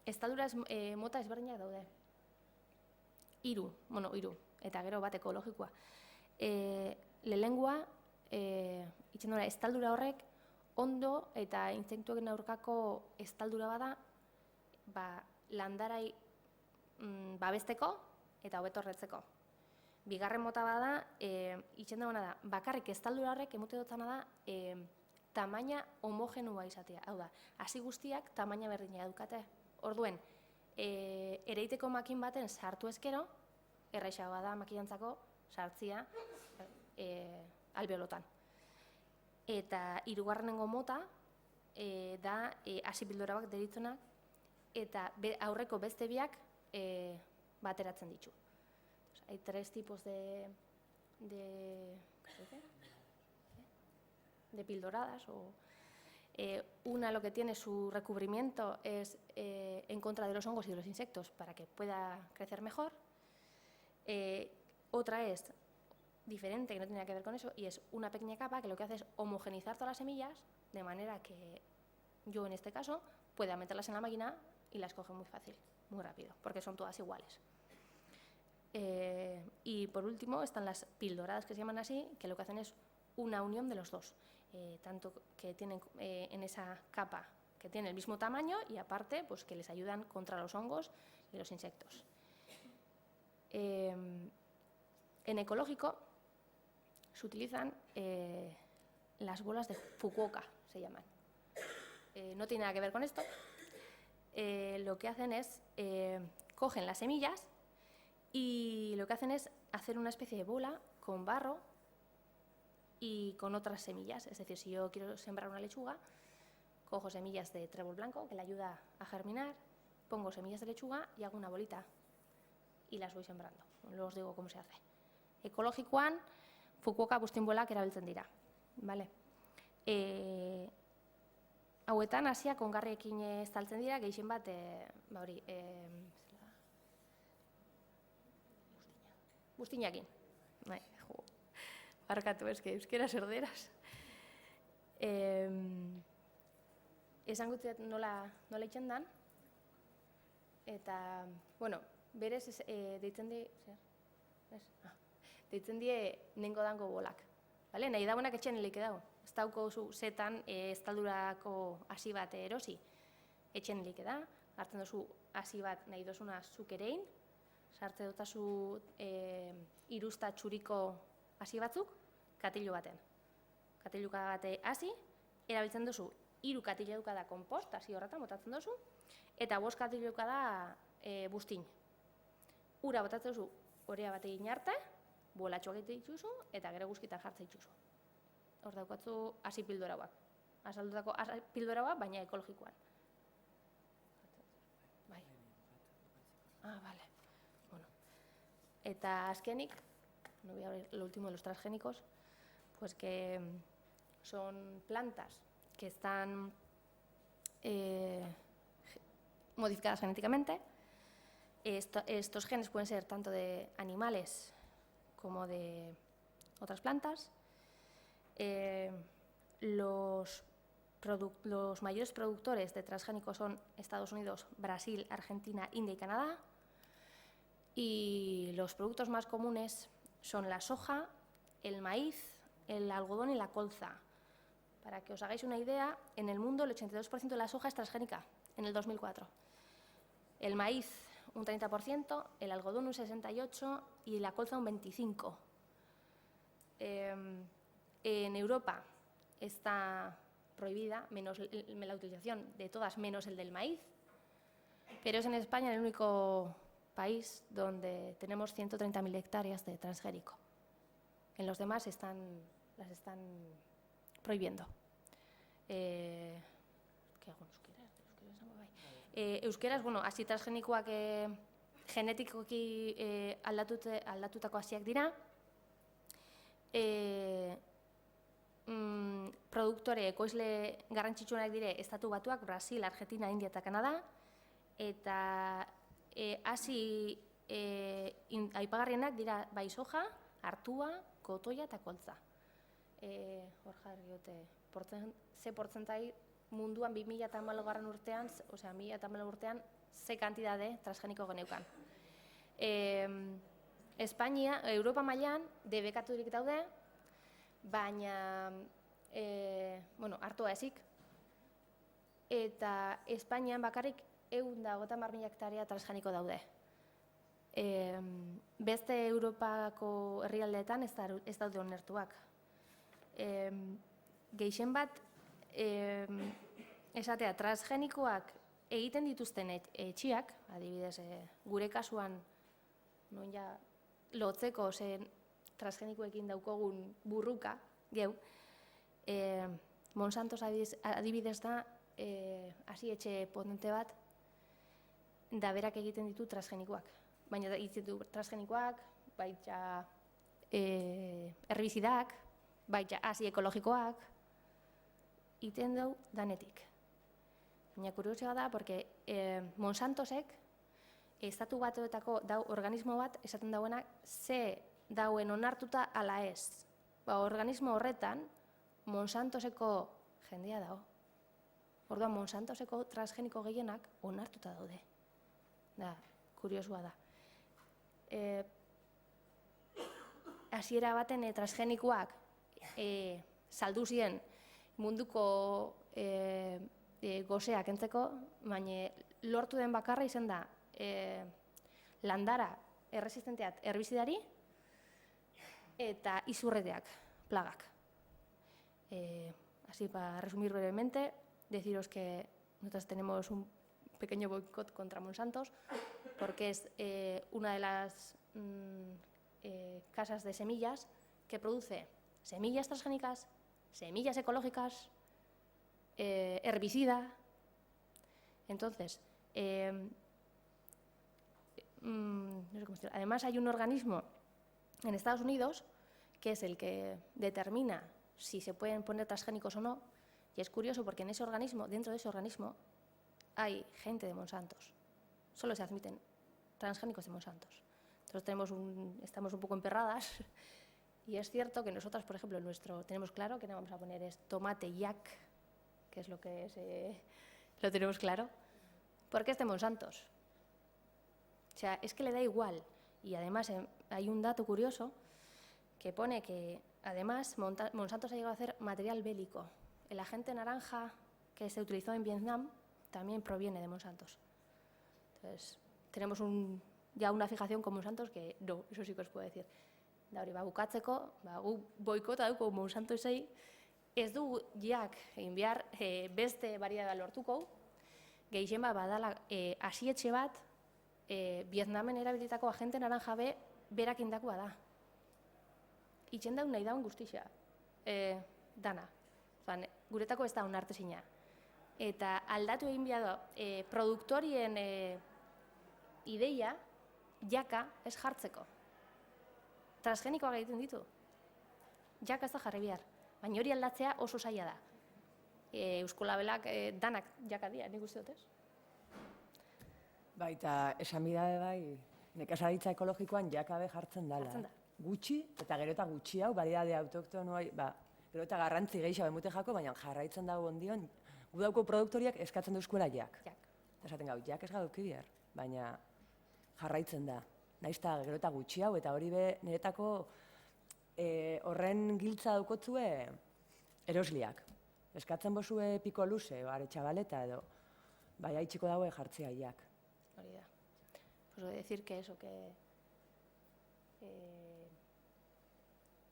Speaker 4: Estaldura mota ezberdinak daude. Hiru, eta gero bat ekologikoa. Lehenengoa, itxendora, estaldura horrek ondo eta intsektuekin aurkako estaldura bada, landarai babesteko eta hobeto erretzeko. Bigarren mota bada, itxendona da, bakarrik estaldura horrek emute dutzana da tamaina homogenua izatea. Hau da, hasi guztiak tamaina berdina dukate. Orduen, ereiteko makin baten sartu ezkero, erraixagoa da makinantzako sartzia albeolotan. Eta hirugarrenengo mota da hasi pildorak deritzonak eta aurreko beste biak bateratzen ditu. Hay tres tipos de de piel doradas. Una lo que tiene su recubrimiento es en contra de los hongos y de los insectos para que pueda crecer mejor. Otra es diferente, que no tiene nada que ver con eso, y es una pequeña capa que lo que hace es homogenizar todas las semillas de manera que yo, en este caso, pueda meterlas en la máquina y las coge muy fácil, muy rápido, porque son todas iguales. Y por último están las pildoradas, que se llaman así, que lo que hacen es una unión de los dos, tanto que tienen en esa capa que tiene el mismo tamaño y aparte pues, que les ayudan contra los hongos y los insectos. En ecológico se utilizan las bolas de Fukuoka, se llaman. No tiene nada que ver con esto. Lo que hacen es, cogen las semillas y lo que hacen es hacer una especie de bola con barro y con otras semillas. Es decir, si yo quiero sembrar una lechuga, cojo semillas de trébol blanco, que le ayuda a germinar, pongo semillas de lechuga y hago una bolita y las voy sembrando. Luego os digo cómo se hace. Ekologikoan, Fukuoka bustinbolak erabiltzen dira. Vale. Hauetan hasiak ongarriekin estaltzen dira, gehien bat, bustinakin. Barkatu, eske euskera erderaz. Esan gutiet nola itzen dan, eta, bueno, berez deitzen die nengo dango bolak. Nahi dauenak etxen helik edau. Ez dauko zu zetan estaldurako hasi bat erosi. Etxen helik eda, hartzen duzu hasi bat nahi dozuna zuk erein, sartze dutazu irusta txuriko hasi batzuk, katilu baten. Katiluka bate hasi, erabiltzen duzu 3 katiluka da kompost, hasi horretan botatzen duzu, eta 5 katiluka da bustin. Ura botatzen duzu orea bat egin arte, bolatxoak egite dituzu, eta gero guzkitan jartzen dituzu. Hor daukatzu hasi pildorauak. Azaldutako pildorauak, baina ekologikoan. Bai. Vale. Bueno. Eta azkenik, no voy a abrir lo último de los transgénicos, pues que son plantas que están modificadas genéticamente. Estos genes pueden ser tanto de animales como de otras plantas. Los mayores productores de transgénicos son Estados Unidos, Brasil, Argentina, India y Canadá. Y los productos más comunes son la soja, el maíz, el algodón y la colza. Para que os hagáis una idea, en el mundo el 82% de la soja es transgénica en el 2004. El maíz un 30%, el algodón un 68% y la colza un 25%. En Europa está prohibida la utilización de todas menos el del maíz, pero es en España el único país donde tenemos 130.000 hectáreas de transgénico. En los demás las están prohibiendo. Euskeraz, bueno, hasi transgenikoak genetikoki aldatutako hasiak dira. Produktore ekoizle garrantzitsuenak dire Estatu Batuak, Brasil, Argentina, India eta Kanada. Eta hasi aipagarrienak dira bai soja, artua, kotoia eta koltza. Hor jarri dute, ze portzentai munduan 2014 urtean, osea, 2014 urtean, ze kantidade transgeniko geneukan. Espainia, Europa mailan debekaturik daude, baina, hartua ezik, eta Espainian bakarrik 150.000 hektarea transgeniko daude. Beste Europako herrialdeetan ez daude onertuak. Gehien bat, esatea, transgenikoak egiten dituzten etxiak, adibidez, gure kasuan, lotzeko zen transgenikoekin daukogun burruka, geu, Monsantos adibidez da, hasi etxe potente bat, da berak egiten ditu transgenikoak. Baina egiten ditu transgenikoak, baita herbizidak, baita hasi ekologikoak, iten dugu danetik. Baina kuriosioa da, porque Monsantosek estatu batuetako dau organismo bat esaten dauena ze dauen onartuta ala ez. Organismo horretan Monsantoseko jendea dago. Orduan Monsantoseko transgeniko gehienak onartuta daude. Da, kuriosua da. Hasiera baten transgenikoak saldu ziren munduko goseak entzeko, baina lortu den bakarra izan da landara erresistenteat herbizidari eta izurreteak, plagak. Así, para resumir brevemente, deciros que nosotros tenemos un pequeño boicot contra Monsantos porque es una de las casas de semillas que produce semillas transgénicas, semillas ecológicas, herbicida. Entonces, no sé cómo decirlo. Además hay un organismo en Estados Unidos que es el que determina si se pueden poner transgénicos o no, y es curioso porque en ese organismo, dentro de ese organismo, hay gente de Monsantos. Solo se admiten transgénicos de Monsantos. Entonces estamos un poco emperradas y es cierto que nosotras, por ejemplo, tenemos claro que no vamos a poner es tomate yak, que es lo que es, lo tenemos claro, porque es de Monsantos. O sea, es que le da igual. Y además hay un dato curioso que pone que además Monsanto se ha llegado a hacer material bélico. El agente naranja que se utilizó en Vietnam también proviene de Monsantos. Entonces, tenemos ya una fijación con Monsantos que no, eso sí que os puedo decir. Da hori, bukatzeko, gu boikota dugu Monsantosei, ez du jak egin behar beste variedad lortuko, gehien badala hasietxe bat Vietnamen erabilitako agente naranja be berak indakoa da. Itxen daun nahi daun guztia, dana. Guretako ez da onartezina. Eta aldatu egin behar da, produktorien ideia jaka ez jartzeko. Transgenikoak egiten ditu. Jaka ez da jarri behar. Baina hori aldatzea oso zaila da. Eusko Labelak danak jaka dira, nik uste dut ez?
Speaker 5: Baita, esan bidabe bai, nekazaritza ekologikoan jakabe jartzen dela.
Speaker 4: Jartzen da.
Speaker 5: Gutxi, eta gero eta gutxi hau, variedade autoktonoa, gero eta garrantzi gehiago emute jako, baina jarraitzen dago ondion, gu dauko produktoriak eskatzen duzkuela jak. Esaten gau, jak ez gaduki behar, baina jarraitzen da. Naiz eta gero eta gutxi hau, eta hori be niretako horren giltza daukotzue erosliak. Eskatzen bozue piko luze, are txabaleta edo, bai haitxiko daue jartzea jak.
Speaker 4: Hori da. Pues decir que eso, que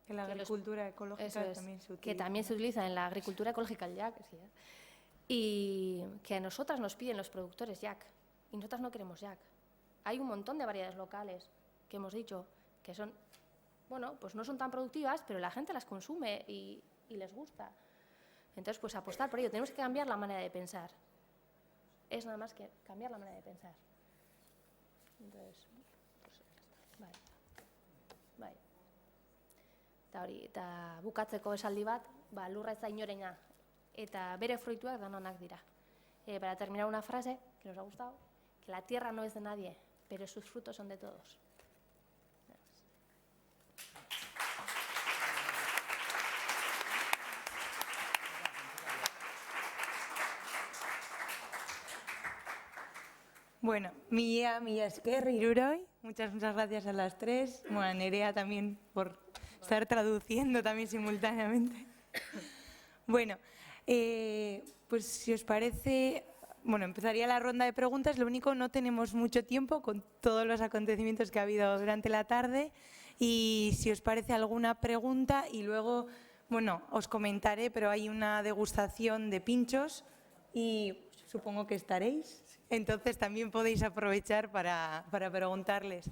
Speaker 1: la agricultura ecológica también se utiliza.
Speaker 4: Que también se utiliza en la agricultura ecológica el yak, sí, y que a nosotras nos piden los productores yak, y nosotras no queremos yak. Hay un montón de variedades locales que hemos dicho que son, bueno, pues no son tan productivas, pero la gente las consume y les gusta. Entonces, pues apostar por ello. Tenemos que cambiar la manera de pensar. Es nada más que cambiar la manera de pensar. Entonces, pues, bai. Eta hori, eta bukatzeko esaldi bat, lurra ez da inorena, eta bere fruituak danonak dira. Para terminar una frase que nos ha gustado, que la tierra no es de nadie, pero sus frutos son de todos.
Speaker 1: Bueno, Mila esker, Iruroi. Muchas gracias a las tres. Bueno, a Nerea también por estar traduciendo también simultáneamente. Bueno, pues si os parece, bueno, empezaría la ronda de preguntas. Lo único, no tenemos mucho tiempo con todos los acontecimientos que ha habido durante la tarde. Y si os parece alguna pregunta, y luego, bueno, os comentaré, pero hay una degustación de pinchos y supongo que estaréis. Entonces también podéis aprovechar para preguntarles.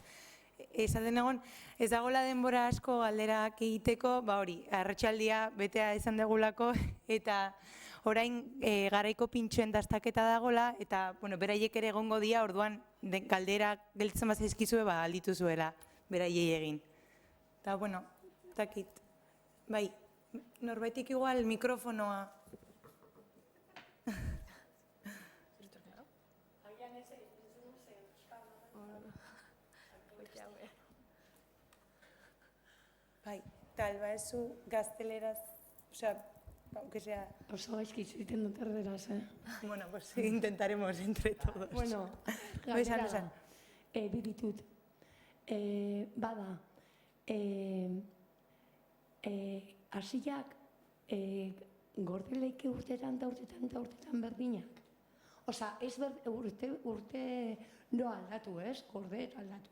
Speaker 1: Esaten egon, ez dagoela denbora asko galderak egiteko, hori, arratsaldia betea izan degulako, eta orain garaiko pintxoen dastaketa dagoela, eta beraiek ere egongo dira, orduan galderak gelditzen bazaizkizue, alditu zuela beraiei egin. Eta, dakit, bai, norbaitik igual mikrofonoa. Bai, tal baezu gazteleraz, aunque sea...
Speaker 6: Oso gaizki hitz egiten dut erderaz,
Speaker 1: Bueno, pues intentaremos entre todos.
Speaker 6: Bueno,
Speaker 1: Esan, esan.
Speaker 6: bi ditut. Bada, hasiak gordeleike urtetan berdinak. Osa, ez urte doa aldatu, ez? Gorde eta aldatu.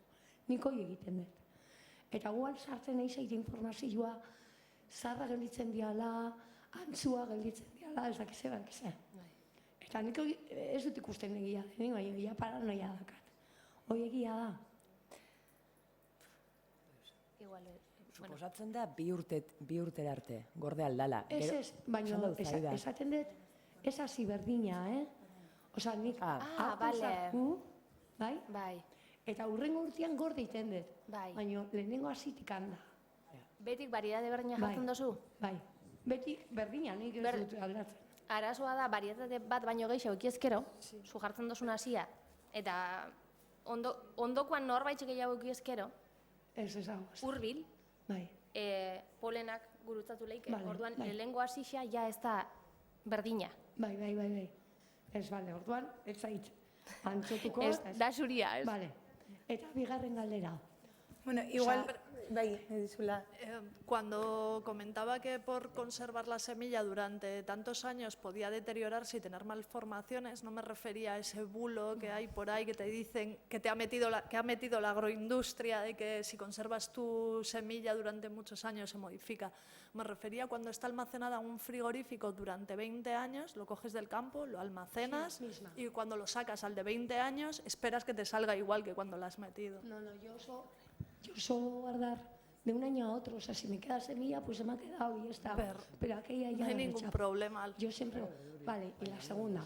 Speaker 6: Nik hori egiten dut. Eta guan sartzen nahi zaite informazioa, zarra gelditzen diala, antzua gelditzen diala, ez dakize. Eta nik ez dut ikusten egia denik, bai egia paranoia dakat. Hoi egia da.
Speaker 4: Igual,
Speaker 5: Suposatzen da bi urtera arte, gorde aldala.
Speaker 6: Ez, baina esaten dut, ez hasi berdina, Osa, nik
Speaker 4: bale.
Speaker 6: sartu, bai?
Speaker 4: Bai.
Speaker 6: Eta hurrengo urtean gorde iten dut.
Speaker 4: Bai.
Speaker 6: Baina lehenengo hasitik handa.
Speaker 4: Betik variedade berdina jartzen dozu?
Speaker 6: Bai. Betik berdina, nik ez dut aldatzen.
Speaker 4: Arazoa da, varietate bat baino gehiago ekiezkero, zu jartzen dozun hasia, eta ondokoan norbait gehiago ekiezkero,
Speaker 6: Ez ezago.
Speaker 4: hurbil,
Speaker 6: Bai.
Speaker 4: polenak gurutzatu leike.
Speaker 6: Vale,
Speaker 4: Orduan,
Speaker 6: bai.
Speaker 4: lehenengo hasia ja ez da berdina.
Speaker 6: Bai. Ez, bale, orduan, ez zait. Antzotuko.
Speaker 4: Ez, da zuria, ez?
Speaker 6: Bale. Eta bigarren galdera.
Speaker 1: Bueno, igual, bai, edizula.
Speaker 3: Cuando comentaba que por conservar la semilla durante tantos años podía deteriorarse y tener malformaciones, no me refería a ese bulo que hay por ahí que te dicen que ha metido la agroindustria de que si conservas tu semilla durante muchos años se modifica. Me refería a cuando está almacenada en un frigorífico durante 20 años, lo coges del campo, lo almacenas y cuando lo sacas al de 20 años esperas que te salga igual que cuando lo has metido.
Speaker 6: No, yo suelo guardar de un año a otro, o sea, si me queda semilla, pues se me ha quedado y ya está. Pero aquella ya
Speaker 3: No hay
Speaker 6: la he
Speaker 3: ningún
Speaker 6: echado.
Speaker 3: problema.
Speaker 6: Yo siempre... Vale, y la segunda.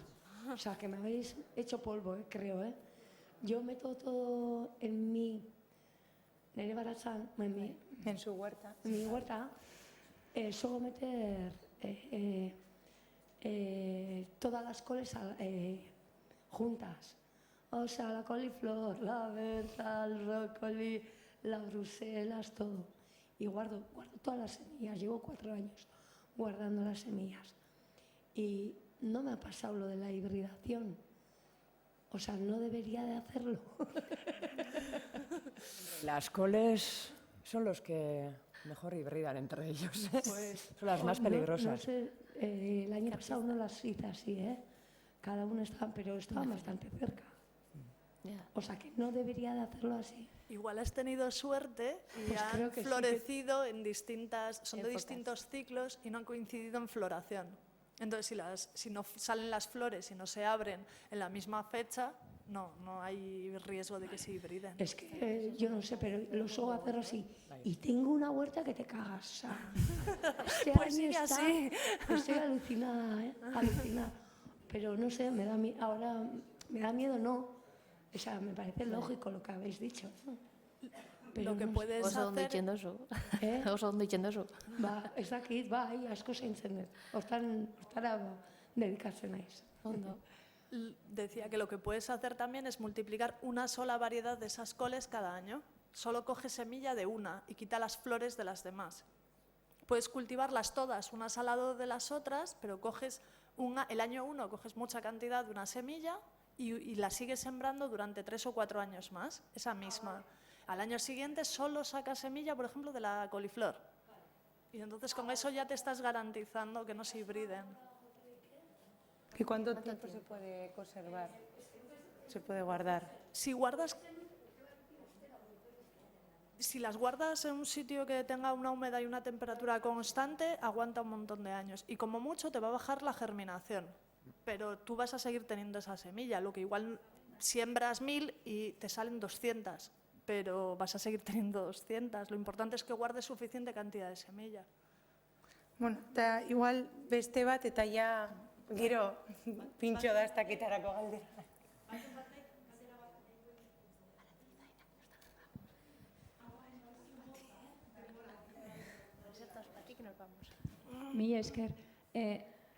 Speaker 6: O sea, que me habéis hecho polvo, creo, Yo meto todo en mi... Nere baratzan,
Speaker 1: En su huerta.
Speaker 6: en mi huerta, suelo meter todas las coles juntas. O sea, la coliflor, la berza, el brócoli, las bruselas, todo. Y guardo todas las semillas. Llevo 4 años guardando las semillas. Y no me ha pasado lo de la hibridación. O sea, no debería de hacerlo.
Speaker 5: Las coles son los que mejor hibridan entre ellos. Son las más peligrosas.
Speaker 6: No sé, el año pasado no las hice así, Cada uno estaba, pero estaban bastante cerca. O sea, que no debería de hacerlo así.
Speaker 3: Igual has tenido suerte y
Speaker 6: Pues
Speaker 3: han
Speaker 6: creo que sí
Speaker 3: florecido en distintas, son de
Speaker 4: Épocas.
Speaker 3: distintos ciclos y no han coincidido en floración. Entonces, si no salen las flores y no se abren en la misma fecha, no hay riesgo de que se hibriden.
Speaker 6: Es que yo no sé, pero lo suelo hacer así. Y tengo una huerta que te cagas. O sea, este
Speaker 3: Pues
Speaker 6: año
Speaker 3: sigue
Speaker 6: está-
Speaker 3: así.
Speaker 6: Estoy alucinada, alucinada. Pero no sé, ahora me da miedo, no. O sea, me parece lógico lo que habéis dicho, ¿no? Pero
Speaker 3: Lo que
Speaker 6: no sé.
Speaker 3: puedes
Speaker 4: Oso ondo
Speaker 3: hacer...
Speaker 4: itxen dozu.
Speaker 6: Eh?
Speaker 4: Oso ondo itxen dozu.
Speaker 6: Ez dakit, bai, asko zaintzen dut. Hortara dedikatzen naiz.
Speaker 4: Ondo.
Speaker 3: Decía que lo que puedes hacer también es multiplicar una sola variedad de esas coles cada año. Solo coge semilla de una y quita las flores de las demás. Puedes cultivarlas todas, unas al lado de las otras, pero coges el año 1 coges mucha cantidad de una semilla y la sigues sembrando durante 3 o 4 años más, esa misma. Al año siguiente solo sacas semilla, por ejemplo, de la coliflor. Y entonces con eso ya te estás garantizando que no se hibriden.
Speaker 1: ¿Y cuánto tiempo se puede conservar? Se puede guardar.
Speaker 3: Si las guardas en un sitio que tenga una humedad y una temperatura constante, aguanta un montón de años. Y como mucho te va a bajar la germinación. Pero tú vas a seguir teniendo esa semilla, lo que igual siembras 1000 y te salen 200. Pero vas a seguir teniendo 200. Lo importante es que guardes suficiente cantidad de semilla.
Speaker 1: Bueno, eta igual beste bat eta ja gero pintxo da estaketarako galdera.
Speaker 7: Mila esker.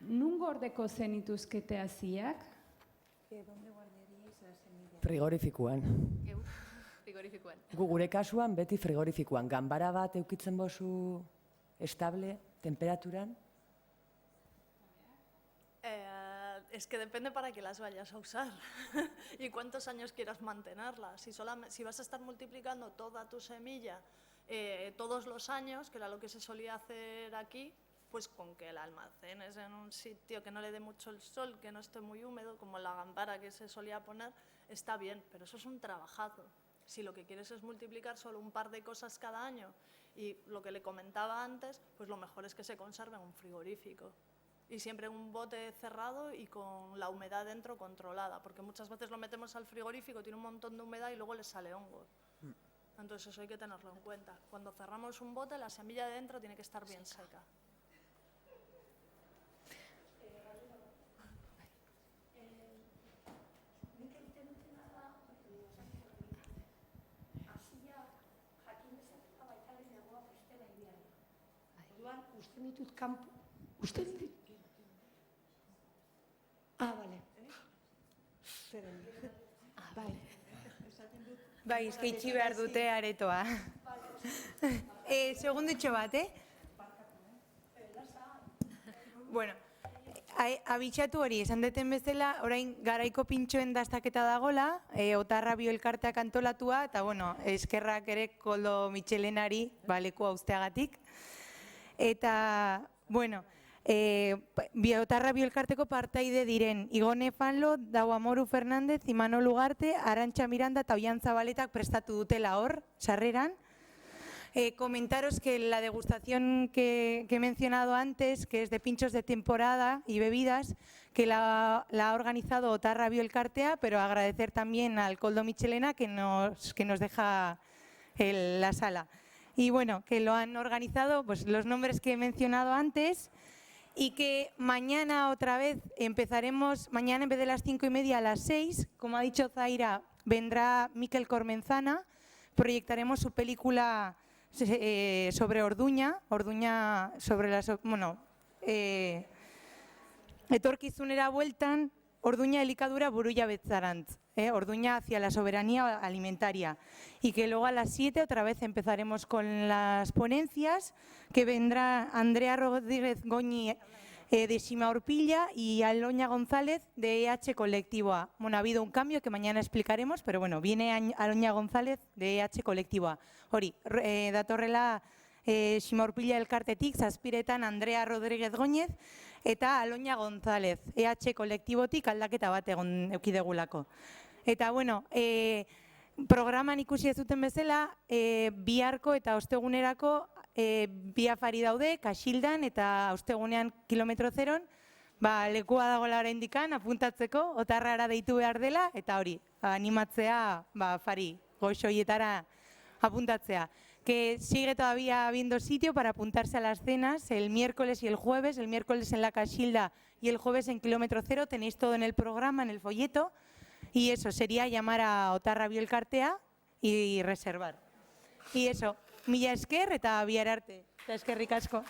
Speaker 7: Nun gordeko zenituzkete hasiak?
Speaker 1: ¿Dónde guardas?
Speaker 5: Frigorifikuan.
Speaker 4: Geu, frigorifikoan.
Speaker 5: Gure kasuan beti frigorifikuan. Ganbara bat eukitzen bozu estable, temperaturan?
Speaker 3: Es que depende para qué las vayas a usar y cuántos años quieras mantenerlas. Si vas a estar multiplicando toda tu semilla todos los años, que era lo que se solía hacer aquí, pues con que la almacenes en un sitio que no le dé mucho el sol, que no esté muy húmedo, como la gambara que se solía poner, está bien, pero eso es un trabajazo. Si lo que quieres es multiplicar solo un par de cosas cada año y lo que le comentaba antes, pues lo mejor es que se conserve en un frigorífico. Y siempre en un bote cerrado y con la humedad dentro controlada, porque muchas veces lo metemos al frigorífico, tiene un montón de humedad y luego le sale hongo. Entonces eso hay que tenerlo en cuenta. Cuando cerramos un bote, la semilla de dentro tiene que estar bien seca.
Speaker 6: Vale. Vale.
Speaker 1: Bai, eskaitzi behar dute aretoa. Segundutxo bat, Bueno, abitxatu hori, esan deten bezala, orain garaiko pintxoen dastaketa dagola, Otarra Bioelkarteak antolatua, eta bueno, eskerrak ere Koldo Mitxelenari leku usteagatik. Eta, bueno, Otarra Bioelkarteko partaide diren Igone Fanlo, Dau Amoru Fernández, Imanol Ugarte, Arantxa Miranda eta Oian Zabaletak prestatu dutela hor, sarreran. Comentaros que la degustación que he mencionado antes, que es de pinchos de temporada y bebidas, que la ha organizado Otarra Bioelkartea, pero agradecer también al Koldo Mitxelena que nos deja la sala. Y bueno, que lo han organizado pues los nombres que he mencionado antes y que mañana otra vez empezaremos, mañana en vez de las 5:30 a las 6, como ha dicho Zaira, vendrá Mikel Cormenzana, proyectaremos su película sobre Orduña sobre las, bueno, etorkizunera bueltan, Orduña elikadura burulla betzarantz, Orduña hacia la soberanía alimentaria. Y que luego a las 7 otra vez empezaremos con las ponencias, que vendrá Andrea Rodríguez Goñi de Xima Orpilla y Aloña González de EH Colectivo A. Bueno, ha habido un cambio que mañana explicaremos, pero bueno, viene Aloña González de EH Colectivo A. Hori, datorrela Xima Orpilla elkartetik, zazpiretan Andrea Rodríguez Goñez eta Aloña González, EH Kolektibotik aldaketa bat eukidegulako. Eta, bueno, programan ikusi ez duten bezala, biharko eta ostegunerako bi afari daude, Kaxildan eta ostegunean kilometro zeron, lekua dagoela oraindikan apuntatzeko, Otarrara deitu behar dela, eta hori, animatzea afari goxoietara apuntatzea. Que sigue todavía habiendo sitio para apuntarse a las cenas el miércoles y el jueves, el miércoles en la Caxilda y el jueves en kilómetro cero, tenéis todo en el programa, en el folleto, y eso sería llamar a Otarra Bioelkartea y reservar. Y eso, mila esker eta bihar arte. Eskerrik asko.